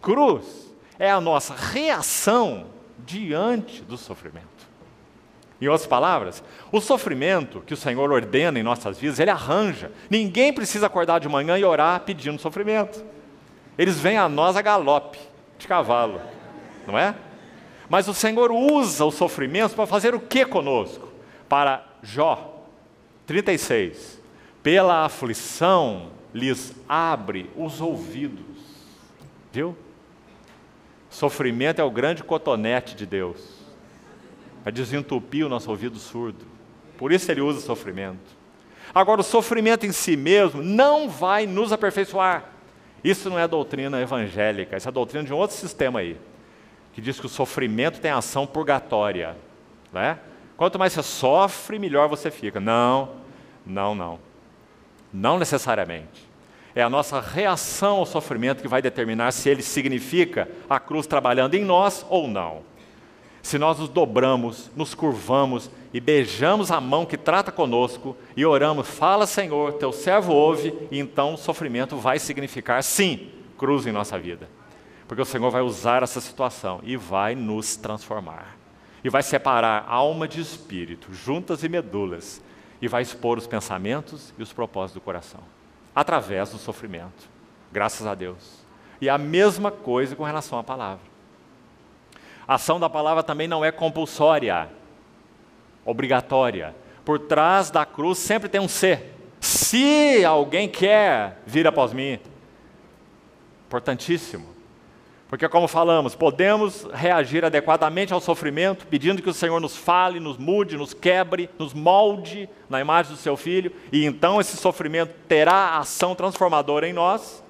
Cruz é a nossa reação diante do sofrimento. Em outras palavras, o sofrimento que o Senhor ordena em nossas vidas, Ele arranja. Ninguém precisa acordar de manhã e orar pedindo sofrimento. Eles vêm a nós a galope, de cavalo, não é? Mas o Senhor usa os sofrimentos para fazer o que conosco? Para Jó 36, pela aflição lhes abre os ouvidos. Viu? Sofrimento é o grande cotonete de Deus. Para desentupir o nosso ouvido surdo. Por isso Ele usa o sofrimento. Agora, o sofrimento em si mesmo não vai nos aperfeiçoar. Isso não é doutrina evangélica, isso é doutrina de um outro sistema aí, que diz que o sofrimento tem ação purgatória, né? Quanto mais você sofre, melhor você fica. Não, não, não. Não necessariamente. É a nossa reação ao sofrimento que vai determinar se ele significa a cruz trabalhando em nós ou não. Se nós nos dobramos, nos curvamos e beijamos a mão que trata conosco e oramos, fala Senhor, teu servo ouve, e então o sofrimento vai significar sim, cruz em nossa vida. Porque o Senhor vai usar essa situação e vai nos transformar. E vai separar alma de espírito, juntas e medulas, e vai expor os pensamentos e os propósitos do coração, através do sofrimento, graças a Deus. E a mesma coisa com relação à palavra. A ação da palavra também não é compulsória, obrigatória. Por trás da cruz sempre tem um se. Se alguém quer vir após mim. Importantíssimo. Porque como falamos, podemos reagir adequadamente ao sofrimento, pedindo que o Senhor nos fale, nos mude, nos quebre, nos molde na imagem do seu Filho, e então esse sofrimento terá ação transformadora em nós.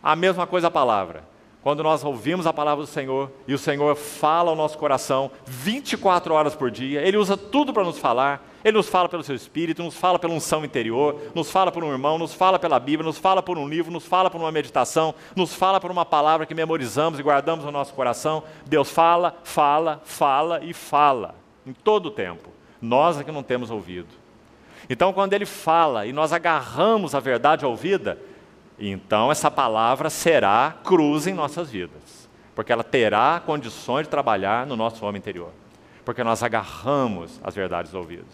A mesma coisa a palavra. Quando nós ouvimos a palavra do Senhor, e o Senhor fala ao nosso coração 24 horas por dia, Ele usa tudo para nos falar, Ele nos fala pelo seu Espírito, nos fala pela unção interior, nos fala por um irmão, nos fala pela Bíblia, nos fala por um livro, nos fala por uma meditação, nos fala por uma palavra que memorizamos e guardamos no nosso coração. Deus fala, fala, fala e fala, em todo o tempo. Nós é que não temos ouvido. Então, quando Ele fala e nós agarramos a verdade ouvida, então essa palavra será cruz em nossas vidas, porque ela terá condições de trabalhar no nosso homem interior, porque nós agarramos as verdades ouvidas.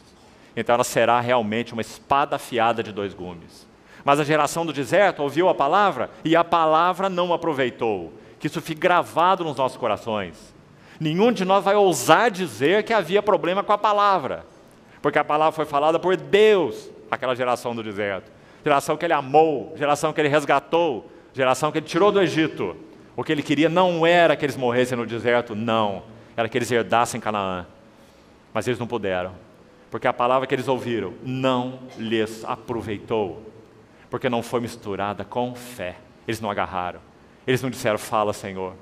Então ela será realmente uma espada afiada de 2 gumes. Mas a geração do deserto ouviu a palavra e a palavra não aproveitou. Que isso fique gravado nos nossos corações. Nenhum de nós vai ousar dizer que havia problema com a palavra, porque a palavra foi falada por Deus, aquela geração do deserto. Geração que Ele amou, geração que Ele resgatou, geração que Ele tirou do Egito. O que Ele queria não era que eles morressem no deserto, não. Era que eles herdassem Canaã. Mas eles não puderam, porque a palavra que eles ouviram não lhes aproveitou, porque não foi misturada com fé. Eles não agarraram, eles não disseram, fala Senhor.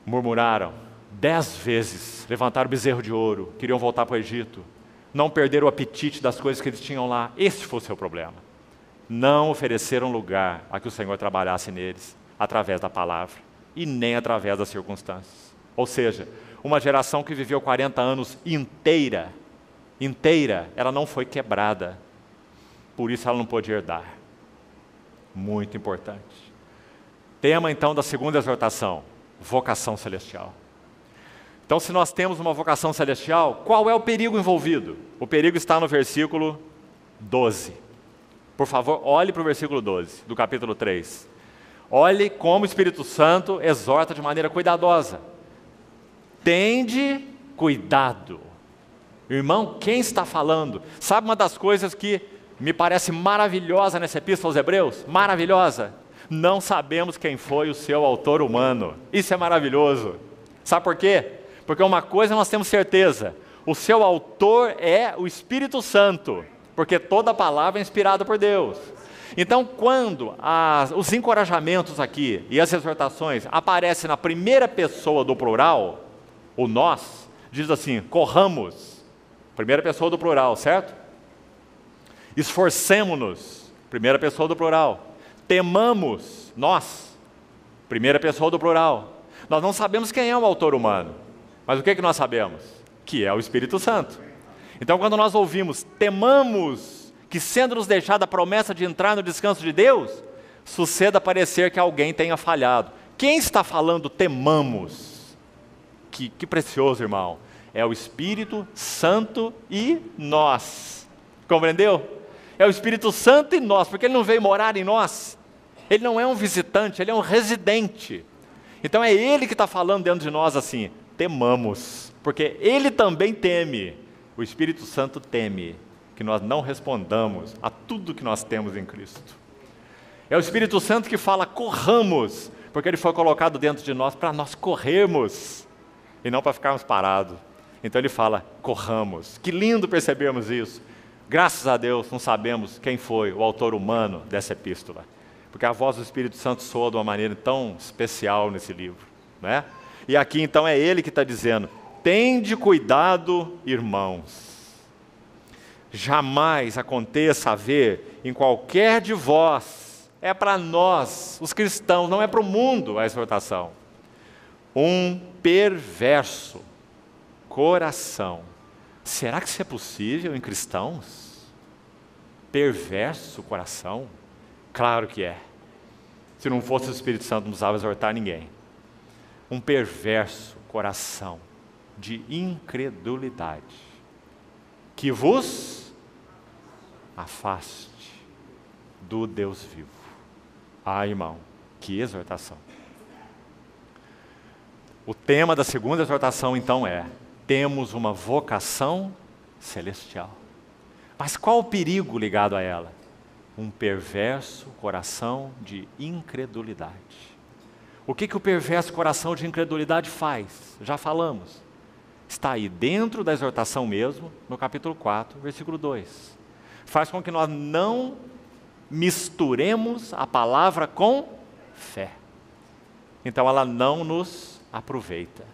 Murmuraram 10 vezes, levantaram bezerro de ouro, queriam voltar para o Egito. Não perderam o apetite das coisas que eles tinham lá. Esse foi o seu problema. Não ofereceram lugar a que o Senhor trabalhasse neles, através da palavra, e nem através das circunstâncias. Ou seja, uma geração que viveu 40 anos inteira, ela não foi quebrada. Por isso ela não pôde herdar. Muito importante. Tema então da segunda exortação, vocação celestial. Então, se nós temos uma vocação celestial, qual é o perigo envolvido? O perigo está no versículo 12. Por favor, olhe para o versículo 12, do capítulo 3. Olhe como o Espírito Santo exorta de maneira cuidadosa. Tende cuidado. Irmão, quem está falando? Sabe uma das coisas que me parece maravilhosa nessa epístola aos Hebreus? Maravilhosa. Não sabemos quem foi o seu autor humano. Isso é maravilhoso. Sabe por quê? Porque uma coisa nós temos certeza, o seu autor é o Espírito Santo, porque toda a palavra é inspirada por Deus. Então, quando os encorajamentos aqui e as exortações aparecem na primeira pessoa do plural, o nós, diz assim, corramos, primeira pessoa do plural, certo? Esforcemo-nos, primeira pessoa do plural. Temamos, nós, primeira pessoa do plural. Nós não sabemos quem é o autor humano. Mas o que nós sabemos? Que é o Espírito Santo. Então, quando nós ouvimos, temamos que, sendo nos deixada a promessa de entrar no descanso de Deus, suceda parecer que alguém tenha falhado. Quem está falando temamos? Que precioso, irmão. É o Espírito Santo e nós. Compreendeu? É o Espírito Santo e nós, porque Ele não veio morar em nós. Ele não é um visitante, Ele é um residente. Então é Ele que está falando dentro de nós assim, temamos, porque Ele também teme, o Espírito Santo teme, que nós não respondamos a tudo que nós temos em Cristo. É o Espírito Santo que fala, corramos, porque Ele foi colocado dentro de nós para nós corrermos, e não para ficarmos parados. Então Ele fala, corramos. Que lindo percebermos isso. Graças a Deus não sabemos quem foi o autor humano dessa epístola, porque a voz do Espírito Santo soa de uma maneira tão especial nesse livro, né? E aqui então é Ele que está dizendo, tende cuidado, irmãos. Jamais aconteça haver em qualquer de vós, é para nós, os cristãos, não é para o mundo a exortação, um perverso coração. Será que isso é possível em cristãos? Perverso coração? Claro que é. Se não fosse o Espírito Santo, não precisava exortar ninguém. Um perverso coração de incredulidade, que vos afaste do Deus vivo. Ah, irmão, que exortação. O tema da segunda exortação, então, é: temos uma vocação celestial. Mas qual o perigo ligado a ela? Um perverso coração de incredulidade. O que o perverso coração de incredulidade faz? Já falamos. Está aí dentro da exortação mesmo, no capítulo 4, versículo 2. Faz com que nós não misturemos a palavra com fé. Então ela não nos aproveita.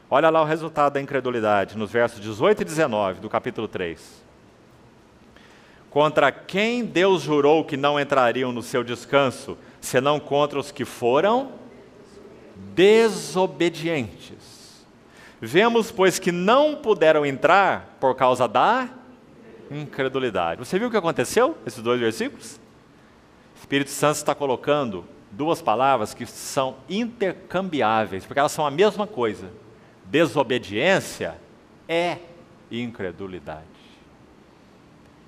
Olha lá o resultado da incredulidade, nos versos 18 e 19 do capítulo 3. Contra quem Deus jurou que não entrariam no seu descanso, senão contra os que foram desobedientes. Vemos, pois, que não puderam entrar por causa da incredulidade. Você viu o que aconteceu, esses dois versículos? O Espírito Santo está colocando duas palavras que são intercambiáveis, porque elas são a mesma coisa. Desobediência é incredulidade.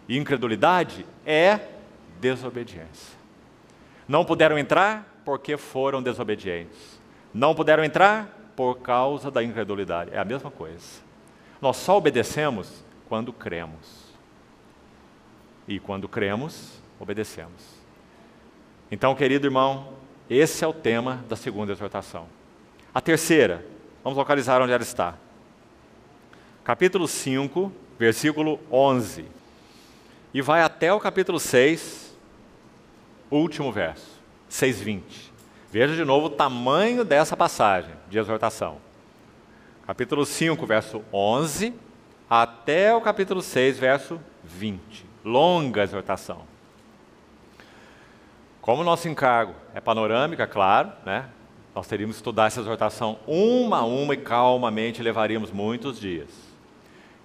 Incredulidade é desobediência. Não puderam entrar porque foram desobedientes. Não puderam entrar por causa da incredulidade. É a mesma coisa. Nós só obedecemos quando cremos. E quando cremos, obedecemos. Então, querido irmão, esse é o tema da segunda exortação. A terceira, vamos localizar onde ela está. Capítulo 5, versículo 11. E vai até o capítulo 6, último verso, 6:20. Veja de novo o tamanho dessa passagem de exortação. Capítulo 5, verso 11, até o capítulo 6, verso 20. Longa exortação. Como o nosso encargo é panorâmica, claro, né? Nós teríamos que estudar essa exortação uma a uma e calmamente levaríamos muitos dias.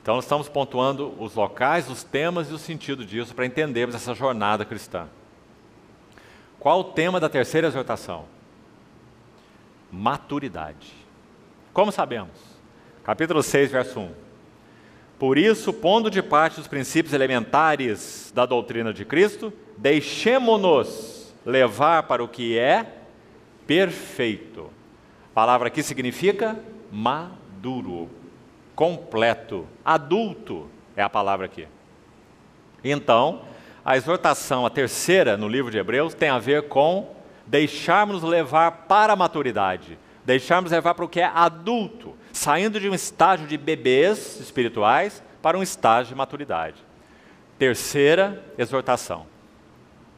Então nós estamos pontuando os locais, os temas e o sentido disso para entendermos essa jornada cristã. Qual o tema da terceira exortação? Maturidade. Como sabemos? Capítulo 6, verso 1. Por isso, pondo de parte os princípios elementares da doutrina de Cristo, deixemo-nos levar para o que é perfeito. A palavra aqui significa maduro, completo, adulto é a palavra aqui. Então, a exortação, a terceira no livro de Hebreus, tem a ver com deixarmos levar para a maturidade, deixarmos levar para o que é adulto, saindo de um estágio de bebês espirituais para um estágio de maturidade. Terceira exortação.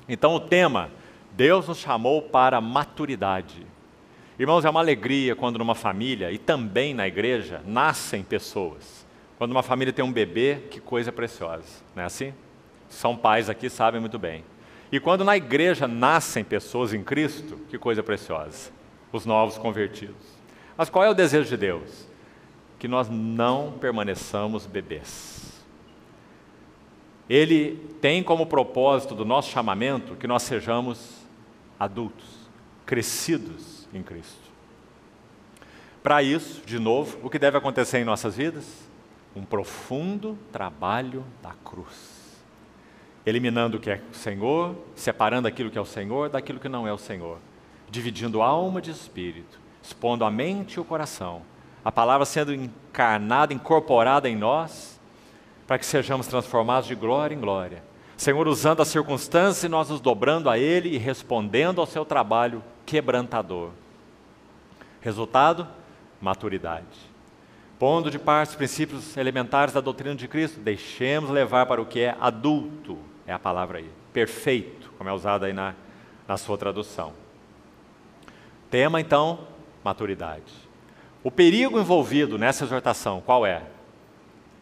Então o tema, Deus nos chamou para a maturidade. Irmãos, é uma alegria quando numa família e também na igreja nascem pessoas. Quando uma família tem um bebê, que coisa preciosa, não é assim? São pais aqui, sabem muito bem. E quando na igreja nascem pessoas em Cristo, que coisa preciosa, os novos convertidos. Mas qual é o desejo de Deus? Que nós não permaneçamos bebês. Ele tem como propósito do nosso chamamento que nós sejamos adultos, crescidos em Cristo. Para isso, de novo, o que deve acontecer em nossas vidas? Um profundo trabalho da cruz. Eliminando o que é o Senhor, separando aquilo que é o Senhor daquilo que não é o Senhor. Dividindo alma de espírito, expondo a mente e o coração. A palavra sendo encarnada, incorporada em nós, para que sejamos transformados de glória em glória. Senhor, usando as circunstâncias e nós nos dobrando a Ele e respondendo ao seu trabalho quebrantador. Resultado? Maturidade. Pondo de parte os princípios elementares da doutrina de Cristo, deixemos levar para o que é adulto, é a palavra aí, perfeito, como é usado aí na sua tradução. Tema, então, maturidade. O perigo envolvido nessa exortação, qual é?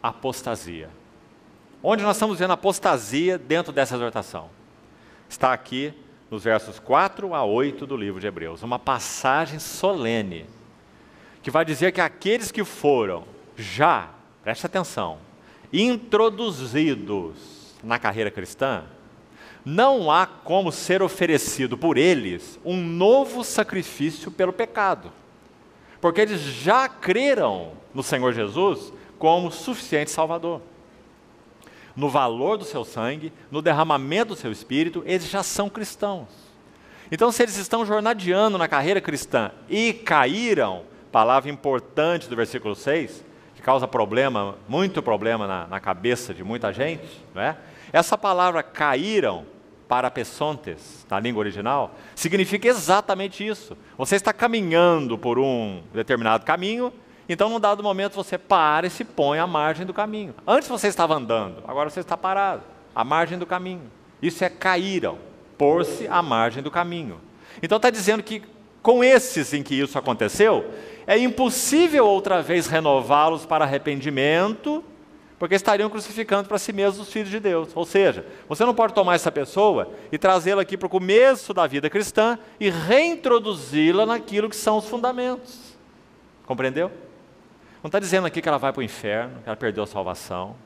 Apostasia. Onde nós estamos vendo apostasia dentro dessa exortação? Está aqui nos versos 4 a 8 do livro de Hebreus, uma passagem solene, que vai dizer que aqueles que foram já, preste atenção, introduzidos na carreira cristã, não há como ser oferecido por eles um novo sacrifício pelo pecado, porque eles já creram no Senhor Jesus como suficiente Salvador. No valor do seu sangue, no derramamento do seu espírito, eles já são cristãos. Então, se eles estão jornadeando na carreira cristã e caíram, palavra importante do versículo 6, que causa problema, muito problema na cabeça de muita gente, não é? Essa palavra caíram, parapesontes, na língua original, significa exatamente isso. Você está caminhando por um determinado caminho, então num dado momento você para e se põe à margem do caminho. Antes você estava andando, agora você está parado, à margem do caminho. Isso é caíram, pôr-se à margem do caminho. Então está dizendo que com esses em que isso aconteceu, é impossível outra vez renová-los para arrependimento, porque estariam crucificando para si mesmos os filhos de Deus. Ou seja, você não pode tomar essa pessoa e trazê-la aqui para o começo da vida cristã e reintroduzi-la naquilo que são os fundamentos. Compreendeu? Não está dizendo aqui que ela vai para o inferno, que ela perdeu a salvação.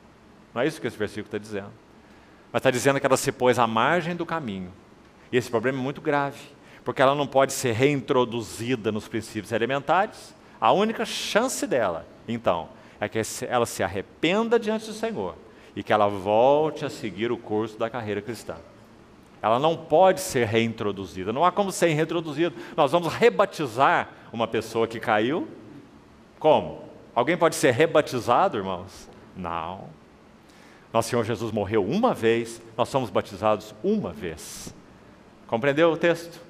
Não é isso que esse versículo está dizendo. Mas está dizendo que ela se pôs à margem do caminho. E esse problema é muito grave, porque ela não pode ser reintroduzida nos princípios elementares. A única chance dela, então, é que ela se arrependa diante do Senhor e que ela volte a seguir o curso da carreira cristã. Ela não pode ser reintroduzida, não há como ser reintroduzida. Nós vamos rebatizar uma pessoa que caiu. Como? Alguém pode ser rebatizado, irmãos? Não. Nosso Senhor Jesus morreu uma vez, nós somos batizados uma vez. Compreendeu o texto?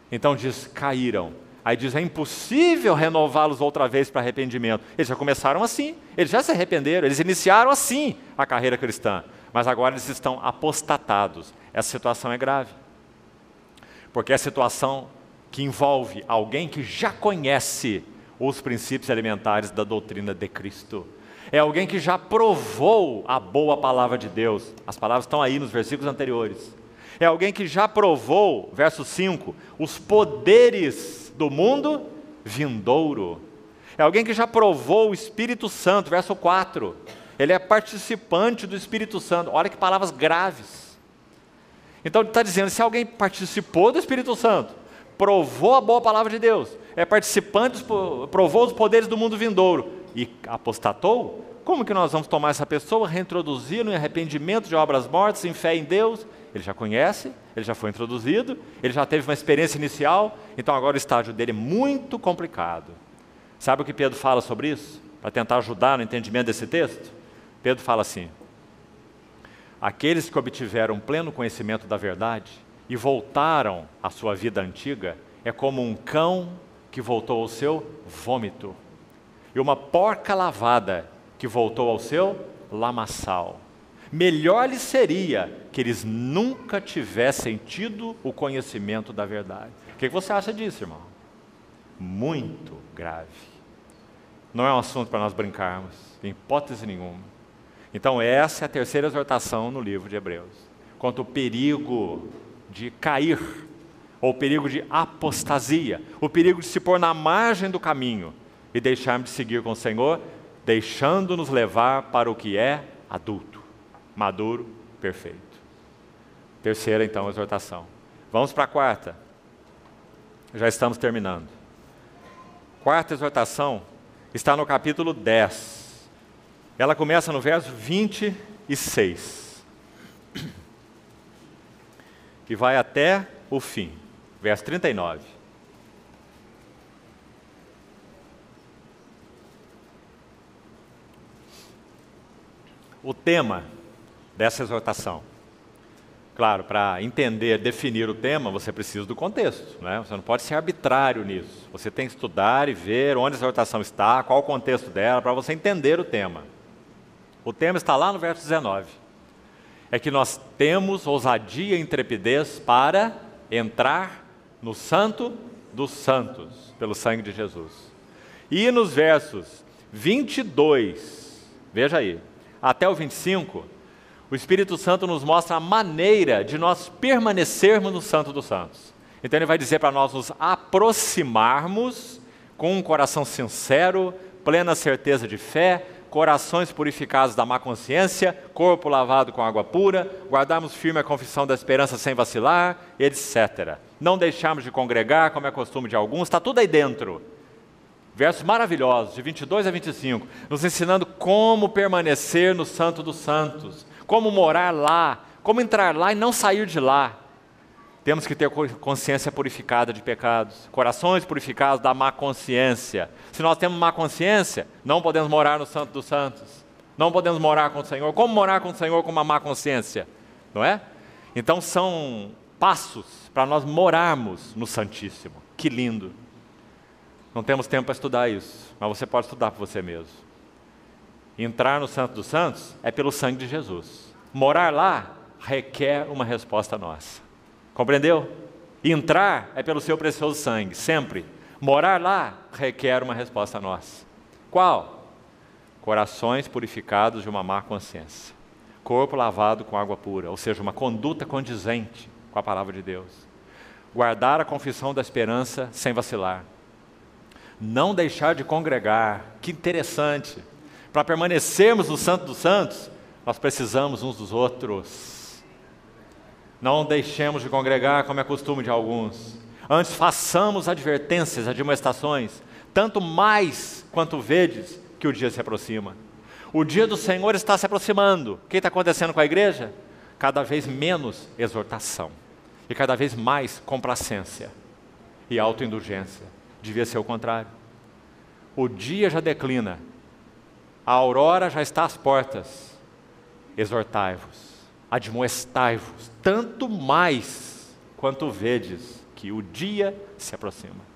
Então diz, caíram. Aí diz, é impossível renová-los outra vez para arrependimento. Eles já começaram assim, eles já se arrependeram, eles iniciaram assim a carreira cristã. Mas agora eles estão apostatados. Essa situação é grave. Porque é a situação que envolve alguém que já conhece os princípios elementares da doutrina de Cristo. É alguém que já provou a boa palavra de Deus. As palavras estão aí nos versículos anteriores. É alguém que já provou, verso 5, os poderes do mundo vindouro. É alguém que já provou o Espírito Santo, verso 4. Ele é participante do Espírito Santo. Olha que palavras graves. Então ele está dizendo, se alguém participou do Espírito Santo, provou a boa palavra de Deus, é participante, provou os poderes do mundo vindouro e apostatou, como que nós vamos tomar essa pessoa, reintroduzi-lo em arrependimento de obras mortas, em fé em Deus? Ele já conhece, ele já foi introduzido, ele já teve uma experiência inicial, então agora o estágio dele é muito complicado. Sabe o que Pedro fala sobre isso? Para tentar ajudar no entendimento desse texto? Pedro fala assim, aqueles que obtiveram pleno conhecimento da verdade e voltaram à sua vida antiga, é como um cão que voltou ao seu vômito, e uma porca lavada que voltou ao seu lamaçal. Melhor lhes seria que eles nunca tivessem tido o conhecimento da verdade. O que você acha disso, irmão? Muito grave. Não é um assunto para nós brincarmos, em hipótese nenhuma. Então essa é a terceira exortação no livro de Hebreus, quanto ao perigo de cair, ou o perigo de apostasia, o perigo de se pôr na margem do caminho e deixarmos de seguir com o Senhor, deixando-nos levar para o que é adulto, maduro, perfeito. Terceira, então, exortação. Vamos para a quarta. Já estamos terminando. Quarta exortação está no capítulo 10. Ela começa no verso 26. E vai até o fim, verso 39. O tema dessa exortação, claro, para entender, definir o tema, você precisa do contexto, né? Você não pode ser arbitrário nisso. Você tem que estudar e ver onde a exortação está, qual o contexto dela, para você entender o tema. O tema está lá no verso 19. É que nós temos ousadia e intrepidez para entrar no Santo dos Santos, pelo sangue de Jesus. E nos versos 22, veja aí, até o 25, o Espírito Santo nos mostra a maneira de nós permanecermos no Santo dos Santos. Então ele vai dizer para nós nos aproximarmos com um coração sincero, plena certeza de fé, corações purificados da má consciência, corpo lavado com água pura, guardarmos firme a confissão da esperança sem vacilar, etc. Não deixarmos de congregar, como é costume de alguns, está tudo aí dentro. Versos maravilhosos, de 22 a 25, nos ensinando como permanecer no Santo dos Santos, como morar lá, como entrar lá e não sair de lá. Temos que ter consciência purificada de pecados, corações purificados da má consciência. Se nós temos má consciência, não podemos morar no Santo dos Santos, não podemos morar com o Senhor. Como morar com o Senhor com uma má consciência? Não é? Então são passos para nós morarmos no Santíssimo. Que lindo! Não temos tempo para estudar isso, mas você pode estudar por você mesmo. Entrar no Santo dos Santos é pelo sangue de Jesus. Morar lá requer uma resposta nossa. Compreendeu? Entrar é pelo seu precioso sangue, sempre. Morar lá requer uma resposta nossa. Qual? Corações purificados de uma má consciência. Corpo lavado com água pura, ou seja, uma conduta condizente com a palavra de Deus. Guardar a confissão da esperança sem vacilar. Não deixar de congregar. Que interessante. Para permanecermos no Santo dos Santos, nós precisamos uns dos outros. Não deixemos de congregar, como é costume de alguns. Antes façamos advertências, admoestações, tanto mais quanto vedes que o dia se aproxima. O dia do Senhor está se aproximando. O que está acontecendo com a igreja? Cada vez menos exortação e cada vez mais complacência e autoindulgência. Devia ser o contrário. O dia já declina, a aurora já está às portas. Exortai-vos, admoestai-vos, tanto mais quanto vedes que o dia se aproxima.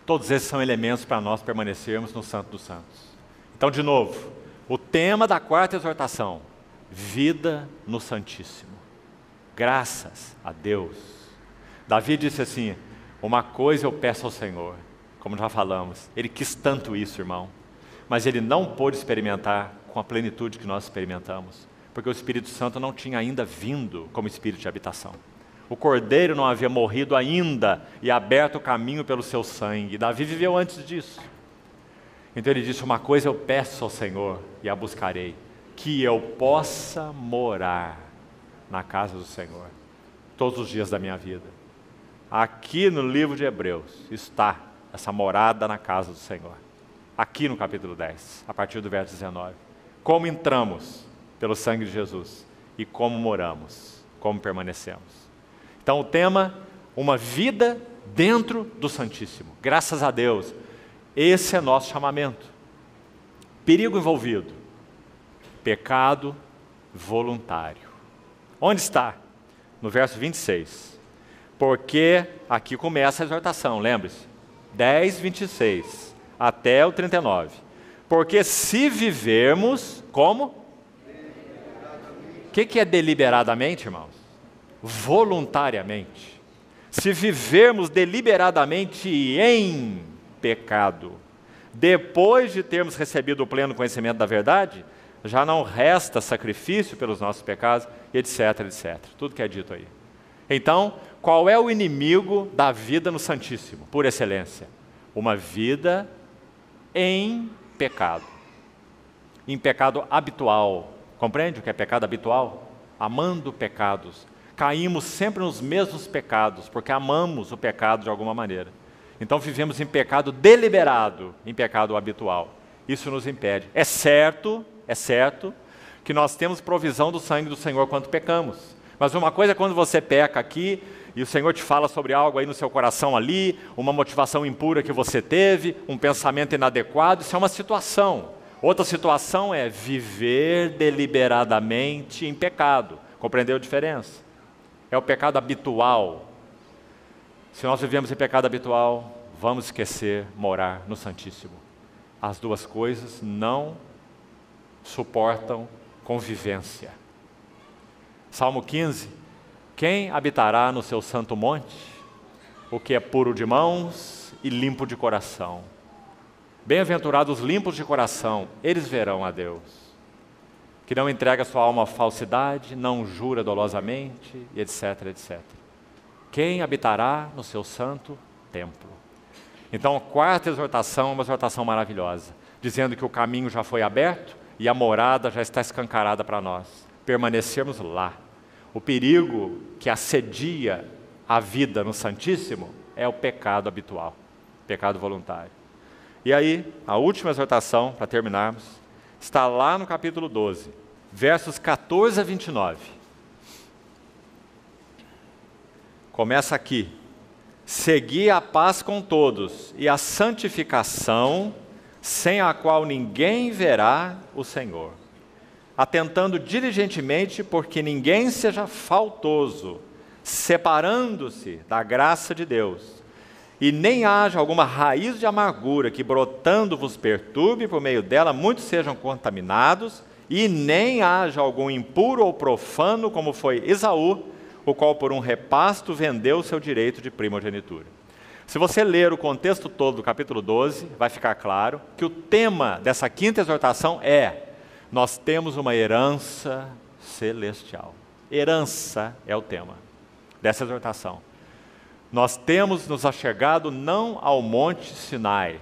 Todos esses são elementos para nós permanecermos no Santo dos Santos. Então, de novo, o tema da quarta exortação: vida no Santíssimo. Graças a Deus. Davi disse assim: uma coisa eu peço ao Senhor, como já falamos, ele quis tanto isso, irmão, mas ele não pôde experimentar com a plenitude que nós experimentamos, porque o Espírito Santo não tinha ainda vindo como Espírito de habitação. O Cordeiro não havia morrido ainda e aberto o caminho pelo seu sangue. Davi viveu antes disso. Então ele disse: uma coisa eu peço ao Senhor e a buscarei, que eu possa morar na casa do Senhor todos os dias da minha vida. Aqui no livro de Hebreus está essa morada na casa do Senhor. Aqui no capítulo 10, a partir do verso 19. Como entramos pelo sangue de Jesus e como moramos, como permanecemos. Então o tema, uma vida dentro do Santíssimo. Graças a Deus, esse é nosso chamamento. Perigo envolvido, pecado voluntário. Onde está? No verso 26. Porque aqui começa a exortação, lembre-se. 10, 26 até o 39. Porque se vivermos, como? O que é deliberadamente, irmãos? Voluntariamente. Se vivermos deliberadamente em pecado, depois de termos recebido o pleno conhecimento da verdade, já não resta sacrifício pelos nossos pecados, etc, etc. Tudo que é dito aí. Então, qual é o inimigo da vida no Santíssimo, por excelência? Uma vida em pecado. Em pecado habitual. Compreende o que é pecado habitual? Amando pecados. Caímos sempre nos mesmos pecados, porque amamos o pecado de alguma maneira. Então vivemos em pecado deliberado, em pecado habitual. Isso nos impede. É certo que nós temos provisão do sangue do Senhor quando pecamos. Mas uma coisa é quando você peca aqui, e o Senhor te fala sobre algo aí no seu coração ali, uma motivação impura que você teve, um pensamento inadequado, isso é uma situação. Outra situação é viver deliberadamente em pecado. Compreendeu a diferença? É o pecado habitual. Se nós vivemos em pecado habitual, vamos esquecer morar no Santíssimo. As duas coisas não suportam convivência. Salmo 15, quem habitará no seu santo monte? o que é puro de mãos e limpo de coração. Bem-aventurados os limpos de coração, eles verão a Deus. Que não entrega sua alma à falsidade, não jura dolosamente, etc, etc. Quem habitará no seu santo templo? Então, a quarta exortação é uma exortação maravilhosa, dizendo que o caminho já foi aberto e a morada já está escancarada para nós. Permanecermos lá. O perigo que assedia a vida no Santíssimo é o pecado habitual, pecado voluntário. E aí, a última exortação, para terminarmos, está lá no capítulo 12, versos 14 a 29. Começa aqui. Segui a paz com todos e a santificação, sem a qual ninguém verá o Senhor. Atentando diligentemente porque ninguém seja faltoso, separando-se da graça de Deus, e nem haja alguma raiz de amargura que brotando vos perturbe, por meio dela muitos sejam contaminados, e nem haja algum impuro ou profano, como foi Esaú, o qual por um repasto vendeu o seu direito de primogenitura. Se você ler o contexto todo do capítulo 12, vai ficar claro que o tema dessa quinta exortação é: nós temos uma herança celestial. Herança é o tema dessa exortação. Nós temos nos achegado não ao monte Sinai,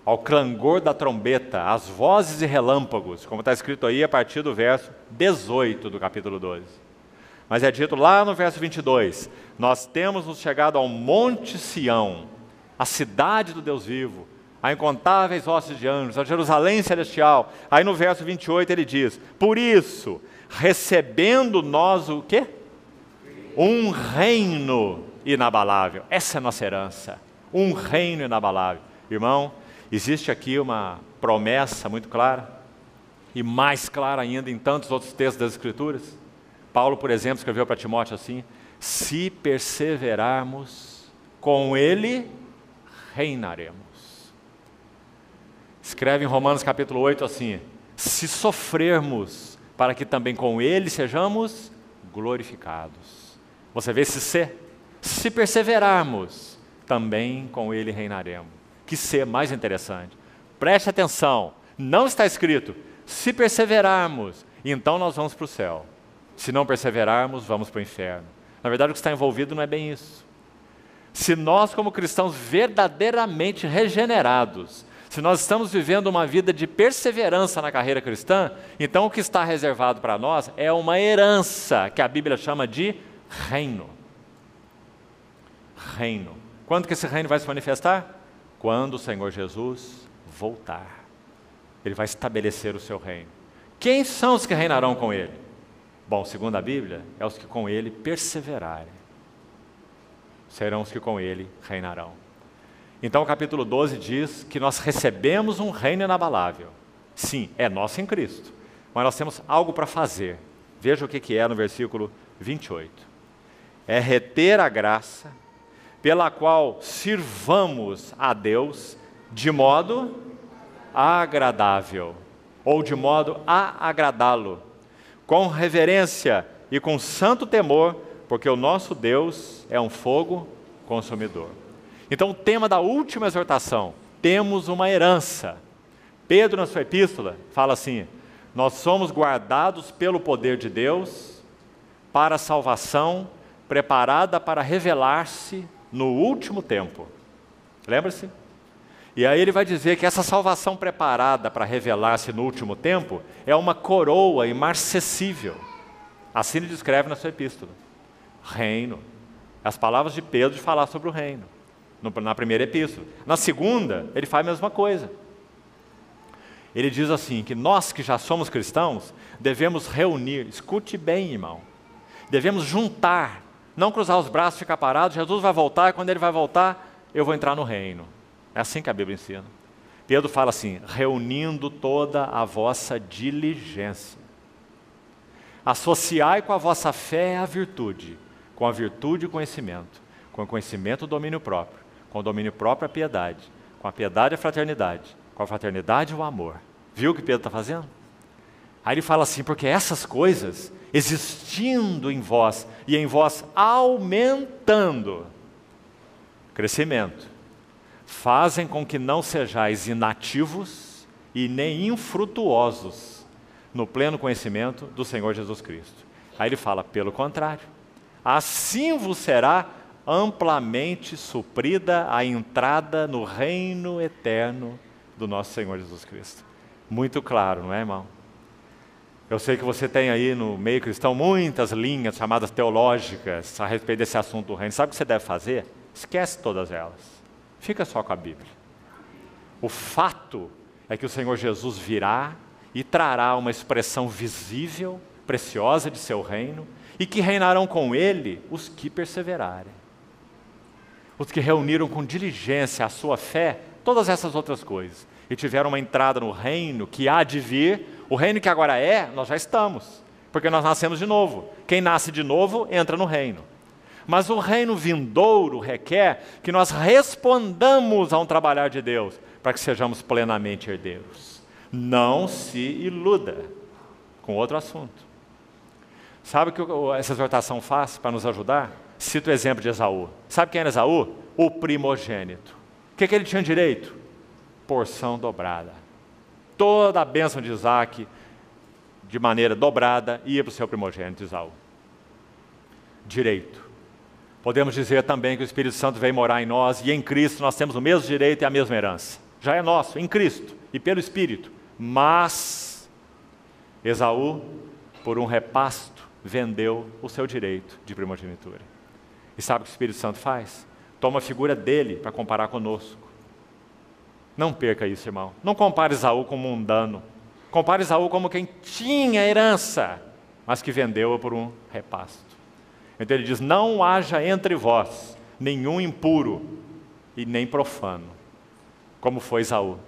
ao clangor da trombeta, às vozes e relâmpagos, como está escrito aí a partir do verso 18 do capítulo 12. Mas é dito lá no verso 22, nós temos nos chegado ao monte Sião, a cidade do Deus vivo, a incontáveis hostes de anjos, a Jerusalém celestial. Aí no verso 28 ele diz: por isso, recebendo nós o quê? Um reino inabalável. Essa é a nossa herança, um reino inabalável. Irmão, existe aqui uma promessa muito clara, e mais clara ainda em tantos outros textos das Escrituras. Paulo, por exemplo, escreveu para Timóteo assim: se perseverarmos, com ele reinaremos. Escreve em Romanos capítulo 8 assim: se sofrermos, para que também com ele sejamos glorificados. Você vê esse se perseverarmos, também com ele reinaremos. Que ser mais interessante. Preste atenção, não está escrito, se perseverarmos, então nós vamos para o céu. Se não perseverarmos, vamos para o inferno. Na verdade, o que está envolvido não é bem isso. Se nós, como cristãos verdadeiramente regenerados, se nós estamos vivendo uma vida de perseverança na carreira cristã, então o que está reservado para nós é uma herança, que a Bíblia chama de reino. Reino. Quando que esse reino vai se manifestar? Quando o Senhor Jesus voltar. Ele vai estabelecer o seu reino. Quem são os que reinarão com ele? Bom, segundo a Bíblia, é os que com ele perseverarem. Serão os que com ele reinarão. Então o capítulo 12 diz que nós recebemos um reino inabalável. Sim, é nosso em Cristo, mas nós temos algo para fazer. Veja o que é no versículo 28. É reter a graça pela qual sirvamos a Deus de modo agradável, ou de modo a agradá-lo, com reverência e com santo temor, porque o nosso Deus é um fogo consumidor. Então o tema da última exortação, temos uma herança. Pedro, na sua epístola, fala assim: nós somos guardados pelo poder de Deus para a salvação preparada para revelar-se no último tempo. Lembra-se? E aí ele vai dizer que essa salvação preparada para revelar-se no último tempo é uma coroa imarcessível. Assim ele descreve na sua epístola. Reino. As palavras de Pedro de falar sobre o reino. Na primeira epístola. Na segunda, ele faz a mesma coisa. Ele diz assim, que nós que já somos cristãos, devemos reunir, escute bem, irmão, devemos juntar, não cruzar os braços e ficar parado. Jesus vai voltar, e quando ele vai voltar, eu vou entrar no reino. É assim que a Bíblia ensina. Pedro fala assim: reunindo toda a vossa diligência. Associai com a vossa fé a virtude, com a virtude o conhecimento, com o conhecimento o domínio próprio, com o domínio próprio a piedade, com a piedade a fraternidade, com a fraternidade o amor. Viu o que Pedro está fazendo? Aí ele fala assim: porque essas coisas, existindo em vós, e em vós aumentando, crescimento, fazem com que não sejais inativos e nem infrutuosos no pleno conhecimento do Senhor Jesus Cristo. Aí ele fala, pelo contrário, assim vos será amplamente suprida a entrada no reino eterno do nosso Senhor Jesus Cristo. Muito claro, não é, irmão? Eu sei que você tem aí no meio cristão muitas linhas chamadas teológicas a respeito desse assunto do reino. Sabe o que você deve fazer? Esquece todas elas. Fica só com a Bíblia. O fato é que o Senhor Jesus virá e trará uma expressão visível, preciosa de seu reino, e que reinarão com ele os que perseverarem. Os que reuniram com diligência a sua fé, todas essas outras coisas, e tiveram uma entrada no reino que há de vir. O reino que agora é, nós já estamos, porque nós nascemos de novo. Quem nasce de novo, entra no reino. Mas o reino vindouro requer que nós respondamos a um trabalhar de Deus, para que sejamos plenamente herdeiros. Não se iluda com outro assunto. Sabe o que essa exortação faz para nos ajudar? Cito o exemplo de Esaú. Sabe quem era Esaú? O primogênito. O que ele tinha direito? Porção dobrada. Toda a bênção de Isaac, de maneira dobrada, ia para o seu primogênito Esaú. Direito. Podemos dizer também que o Espírito Santo veio morar em nós e em Cristo nós temos o mesmo direito e a mesma herança. Já é nosso, em Cristo e pelo Espírito. Mas Esaú, por um repasto, vendeu o seu direito de primogenitura. E sabe o que o Espírito Santo faz? Toma a figura dele para comparar conosco. Não perca isso, irmão. Não compare Esaú como um mundano. Compare Esaú como quem tinha herança, mas que vendeu-a por um repasto. Então ele diz, não haja entre vós nenhum impuro e nem profano, como foi Esaú,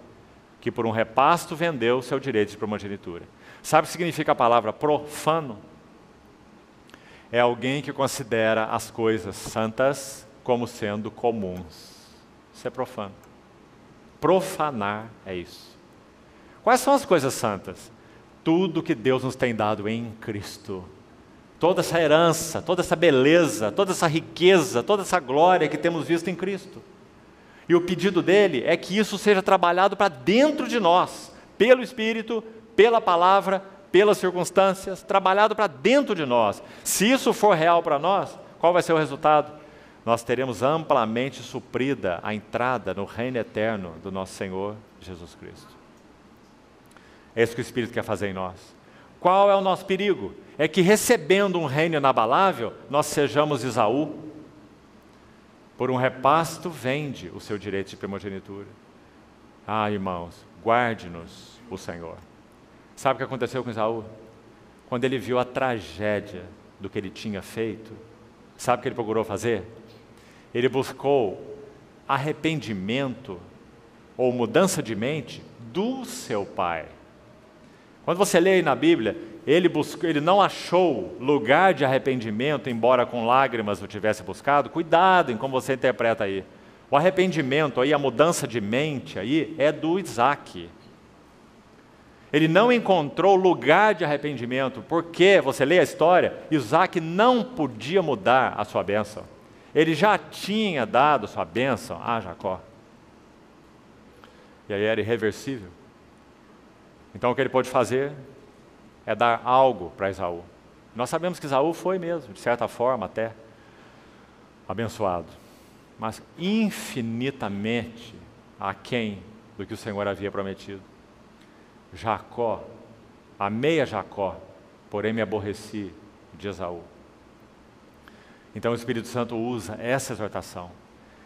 que por um repasto vendeu o seu direito de primogenitura. Sabe o que significa a palavra profano? É alguém que considera as coisas santas como sendo comuns. Isso é profano. Profanar é isso. Quais são as coisas santas? Tudo que Deus nos tem dado em Cristo. Toda essa herança, toda essa beleza, toda essa riqueza, toda essa glória que temos visto em Cristo. E o pedido dele é que isso seja trabalhado para dentro de nós, pelo Espírito, pela palavra, pelas circunstâncias, trabalhado para dentro de nós. Se isso for real para nós, qual vai ser o resultado? Nós teremos amplamente suprida a entrada no reino eterno do nosso Senhor Jesus Cristo. É isso que o Espírito quer fazer em nós. Qual é o nosso perigo? É que recebendo um reino inabalável, nós sejamos Esaú. Por um repasto vende o seu direito de primogenitura. Ah, irmãos, guarde-nos o Senhor. Sabe o que aconteceu com Esaú? Quando ele viu a tragédia do que ele tinha feito, sabe o que ele procurou fazer? Ele buscou arrependimento ou mudança de mente do seu pai. Quando você lê aí na Bíblia, ele não achou lugar de arrependimento, embora com lágrimas o tivesse buscado. Cuidado em como você interpreta aí. O arrependimento aí, a mudança de mente aí, é do Isaac. Ele não encontrou lugar de arrependimento, porque, você lê a história, Isaac não podia mudar a sua bênção. Ele já tinha dado sua bênção a Jacó. E aí era irreversível. Então o que ele pôde fazer é dar algo para Esaú. Nós sabemos que Esaú foi mesmo, de certa forma até, abençoado. Mas infinitamente aquém do que o Senhor havia prometido. Jacó, amei a Jacó, porém me aborreci de Esaú. Então o Espírito Santo usa essa exortação.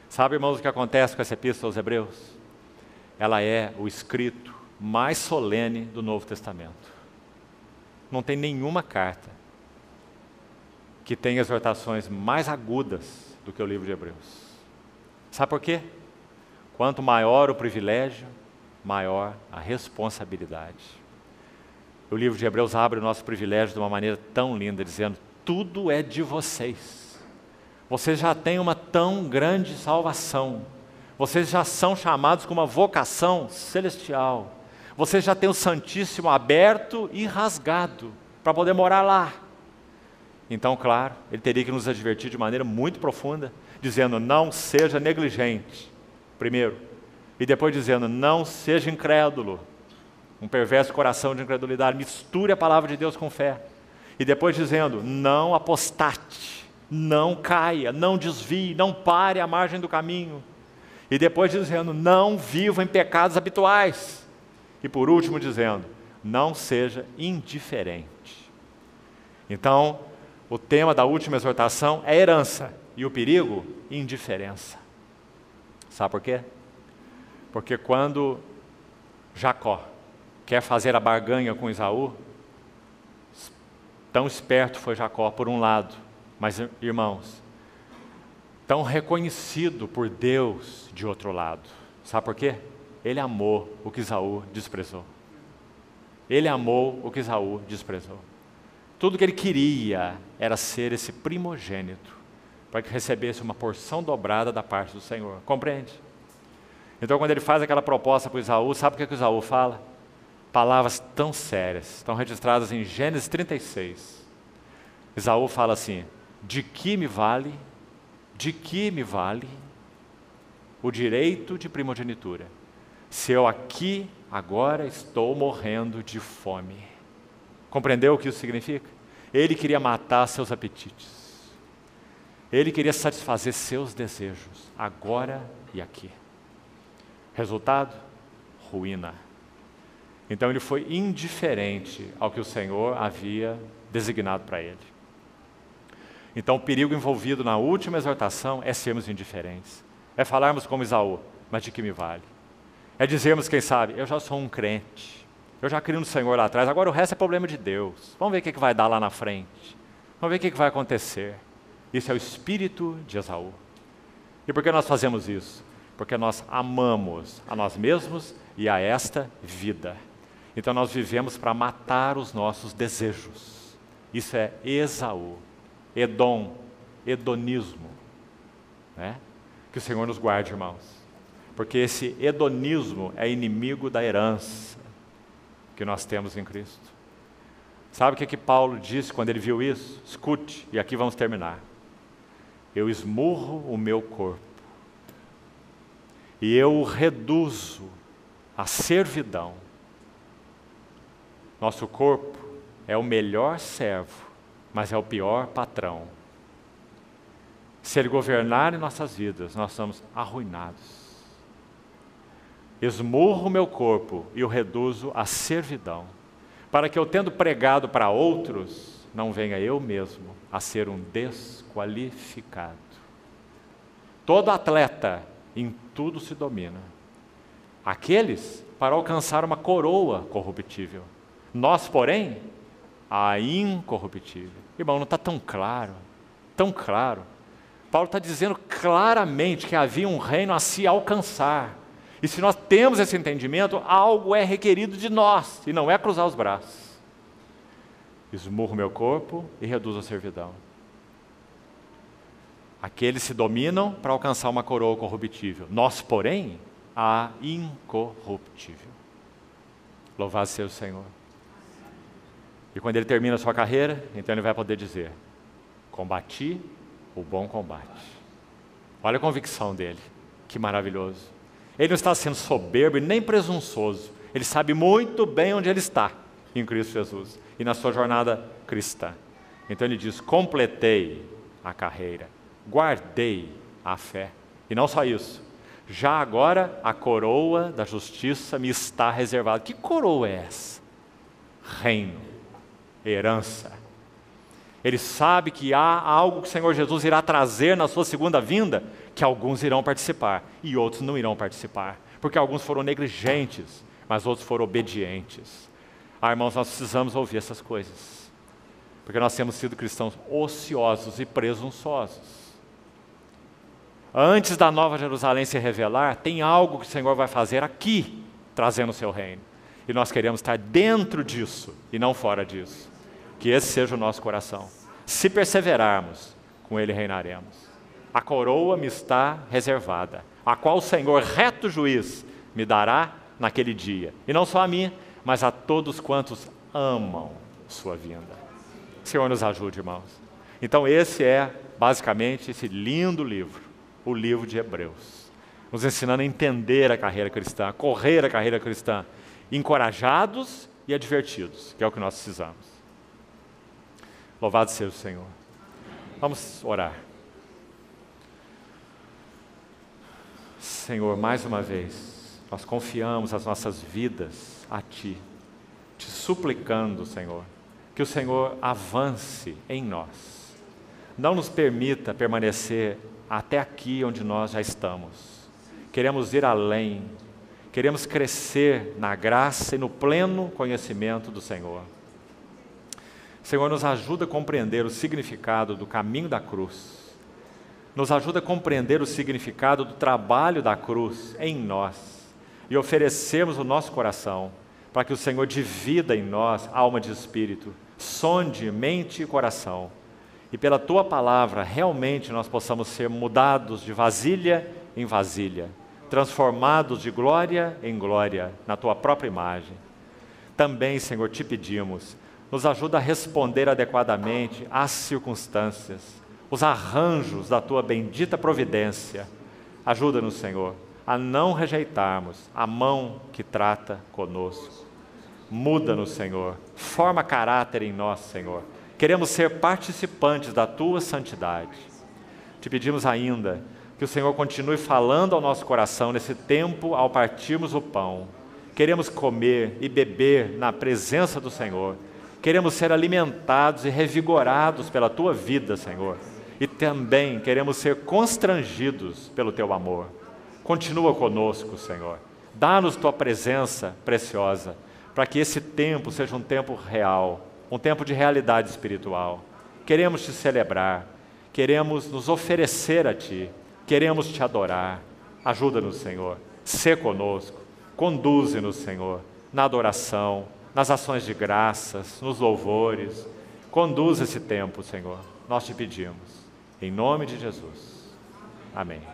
Sabe, irmãos, o que acontece com essa epístola aos Hebreus? Ela é o escrito mais solene do Novo Testamento. Não tem nenhuma carta que tenha exortações mais agudas do que o livro de Hebreus. Sabe por quê? Quanto maior o privilégio, maior a responsabilidade. O livro de Hebreus abre o nosso privilégio de uma maneira tão linda, dizendo, tudo é de vocês. Vocês já têm uma tão grande salvação. Vocês já são chamados com uma vocação celestial. Vocês já têm o Santíssimo aberto e rasgado para poder morar lá. Então, claro, ele teria que nos advertir de maneira muito profunda dizendo, não seja negligente, primeiro, e depois dizendo, não seja incrédulo, um perverso coração de incredulidade, misture a palavra de Deus com fé, e depois dizendo, não apostate, não caia, não desvie, não pare à margem do caminho, e depois dizendo, não viva em pecados habituais, e por último dizendo, não seja indiferente. Então, o tema da última exortação é herança, e o perigo, indiferença. Sabe por quê? Porque quando Jacó quer fazer a barganha com Esaú, tão esperto foi Jacó por um lado, mas irmãos, tão reconhecido por Deus de outro lado. Sabe por quê? Ele amou o que Esaú desprezou. Ele amou o que Esaú desprezou. Tudo que ele queria era ser esse primogênito, para que recebesse uma porção dobrada da parte do Senhor. Compreende? Então, quando ele faz aquela proposta para Esaú, sabe o que Esaú fala? Palavras tão sérias, estão registradas em Gênesis 36. Esaú fala assim, de que me vale o direito de primogenitura, se eu aqui, agora, estou morrendo de fome? Compreendeu o que isso significa? Ele queria matar seus apetites. Ele queria satisfazer seus desejos, agora e aqui. Resultado? Ruína. Então ele foi indiferente ao que o Senhor havia designado para ele. Então o perigo envolvido na última exortação é sermos indiferentes. É falarmos como Esaú, mas de que me vale? É dizermos, quem sabe, eu já sou um crente. Eu já criei no Senhor lá atrás, agora o resto é problema de Deus. Vamos ver o que vai dar lá na frente. Vamos ver o que vai acontecer. Isso é o espírito de Esaú. E por que nós fazemos isso? Porque nós amamos a nós mesmos e a esta vida. Então nós vivemos para matar os nossos desejos. Isso é Esaú, Edom, hedonismo. Né? Que o Senhor nos guarde, irmãos. Porque esse hedonismo é inimigo da herança que nós temos em Cristo. Sabe o que Paulo disse quando ele viu isso? Escute, e aqui vamos terminar. Eu esmurro o meu corpo e eu o reduzo à servidão. Nosso corpo é o melhor servo, mas é o pior patrão. Se ele governar em nossas vidas, nós somos arruinados. Esmurro o meu corpo e o reduzo à servidão, para que eu, tendo pregado para outros, não venha eu mesmo a ser um desqualificado. Todo atleta em tudo se domina. Aqueles para alcançar uma coroa corruptível. Nós, porém, a incorruptível. Irmão, não está tão claro, tão claro. Paulo está dizendo claramente que havia um reino a se alcançar. E se nós temos esse entendimento, algo é requerido de nós, e não é cruzar os braços. Esmurro meu corpo e reduzo a servidão. Aqueles se dominam para alcançar uma coroa corruptível. Nós, porém, a incorruptível. Louvado seja o Senhor. E quando ele termina a sua carreira, então ele vai poder dizer, combati o bom combate. Olha a convicção dele, que maravilhoso. Ele não está sendo soberbo e nem presunçoso. Ele sabe muito bem onde ele está, em Cristo Jesus, e na sua jornada cristã. Então ele diz, completei a carreira, guardei a fé. E não só isso, já agora a coroa da justiça me está reservada. Que coroa é essa? Reino, herança. Ele sabe que há algo que o Senhor Jesus irá trazer na sua segunda vinda, que alguns irão participar e outros não irão participar, porque alguns foram negligentes, mas outros foram obedientes. Irmãos, nós precisamos ouvir essas coisas, porque nós temos sido cristãos ociosos e presunçosos. Antes da Nova Jerusalém se revelar, tem algo que o Senhor vai fazer aqui, trazendo o seu reino, e nós queremos estar dentro disso e não fora disso. Que esse seja o nosso coração. Se perseverarmos, com ele reinaremos. A coroa me está reservada, a qual o Senhor, reto juiz, me dará naquele dia. E não só a mim, mas a todos quantos amam sua vinda. O Senhor nos ajude, irmãos. Então esse é, basicamente, esse lindo livro o livro de Hebreus, nos ensinando a entender a carreira cristã, a correr a carreira cristã, encorajados e advertidos, que é o que nós precisamos. Louvado seja o Senhor. Vamos orar. Senhor, mais uma vez, nós confiamos as nossas vidas a Ti, te suplicando, Senhor, que o Senhor avance em nós. Não nos permita permanecer até aqui onde nós já estamos. Queremos ir além, queremos crescer na graça e no pleno conhecimento do Senhor. Senhor, nos ajuda a compreender o significado do caminho da cruz. Nos ajuda a compreender o significado do trabalho da cruz em nós e oferecemos o nosso coração para que o Senhor divida em nós alma de espírito, sonde mente e coração, e pela Tua palavra realmente nós possamos ser mudados de vasilha em vasilha, transformados de glória em glória na Tua própria imagem. Também, Senhor, te pedimos, nos ajuda a responder adequadamente às circunstâncias, os arranjos da Tua bendita providência. Ajuda-nos, Senhor, a não rejeitarmos a mão que trata conosco. Muda-nos, Senhor, forma caráter em nós, Senhor. Queremos ser participantes da Tua santidade. Te pedimos ainda que o Senhor continue falando ao nosso coração nesse tempo ao partirmos o pão. Queremos comer e beber na presença do Senhor. Queremos ser alimentados e revigorados pela Tua vida, Senhor. E também queremos ser constrangidos pelo Teu amor. Continua conosco, Senhor. Dá-nos Tua presença preciosa, para que esse tempo seja um tempo real, um tempo de realidade espiritual. Queremos Te celebrar, queremos nos oferecer a Ti, queremos Te adorar. Ajuda-nos, Senhor. Sê conosco, conduze-nos, Senhor, na adoração, nas ações de graças, nos louvores. Conduz esse tempo, Senhor. Nós Te pedimos. Em nome de Jesus. Amém.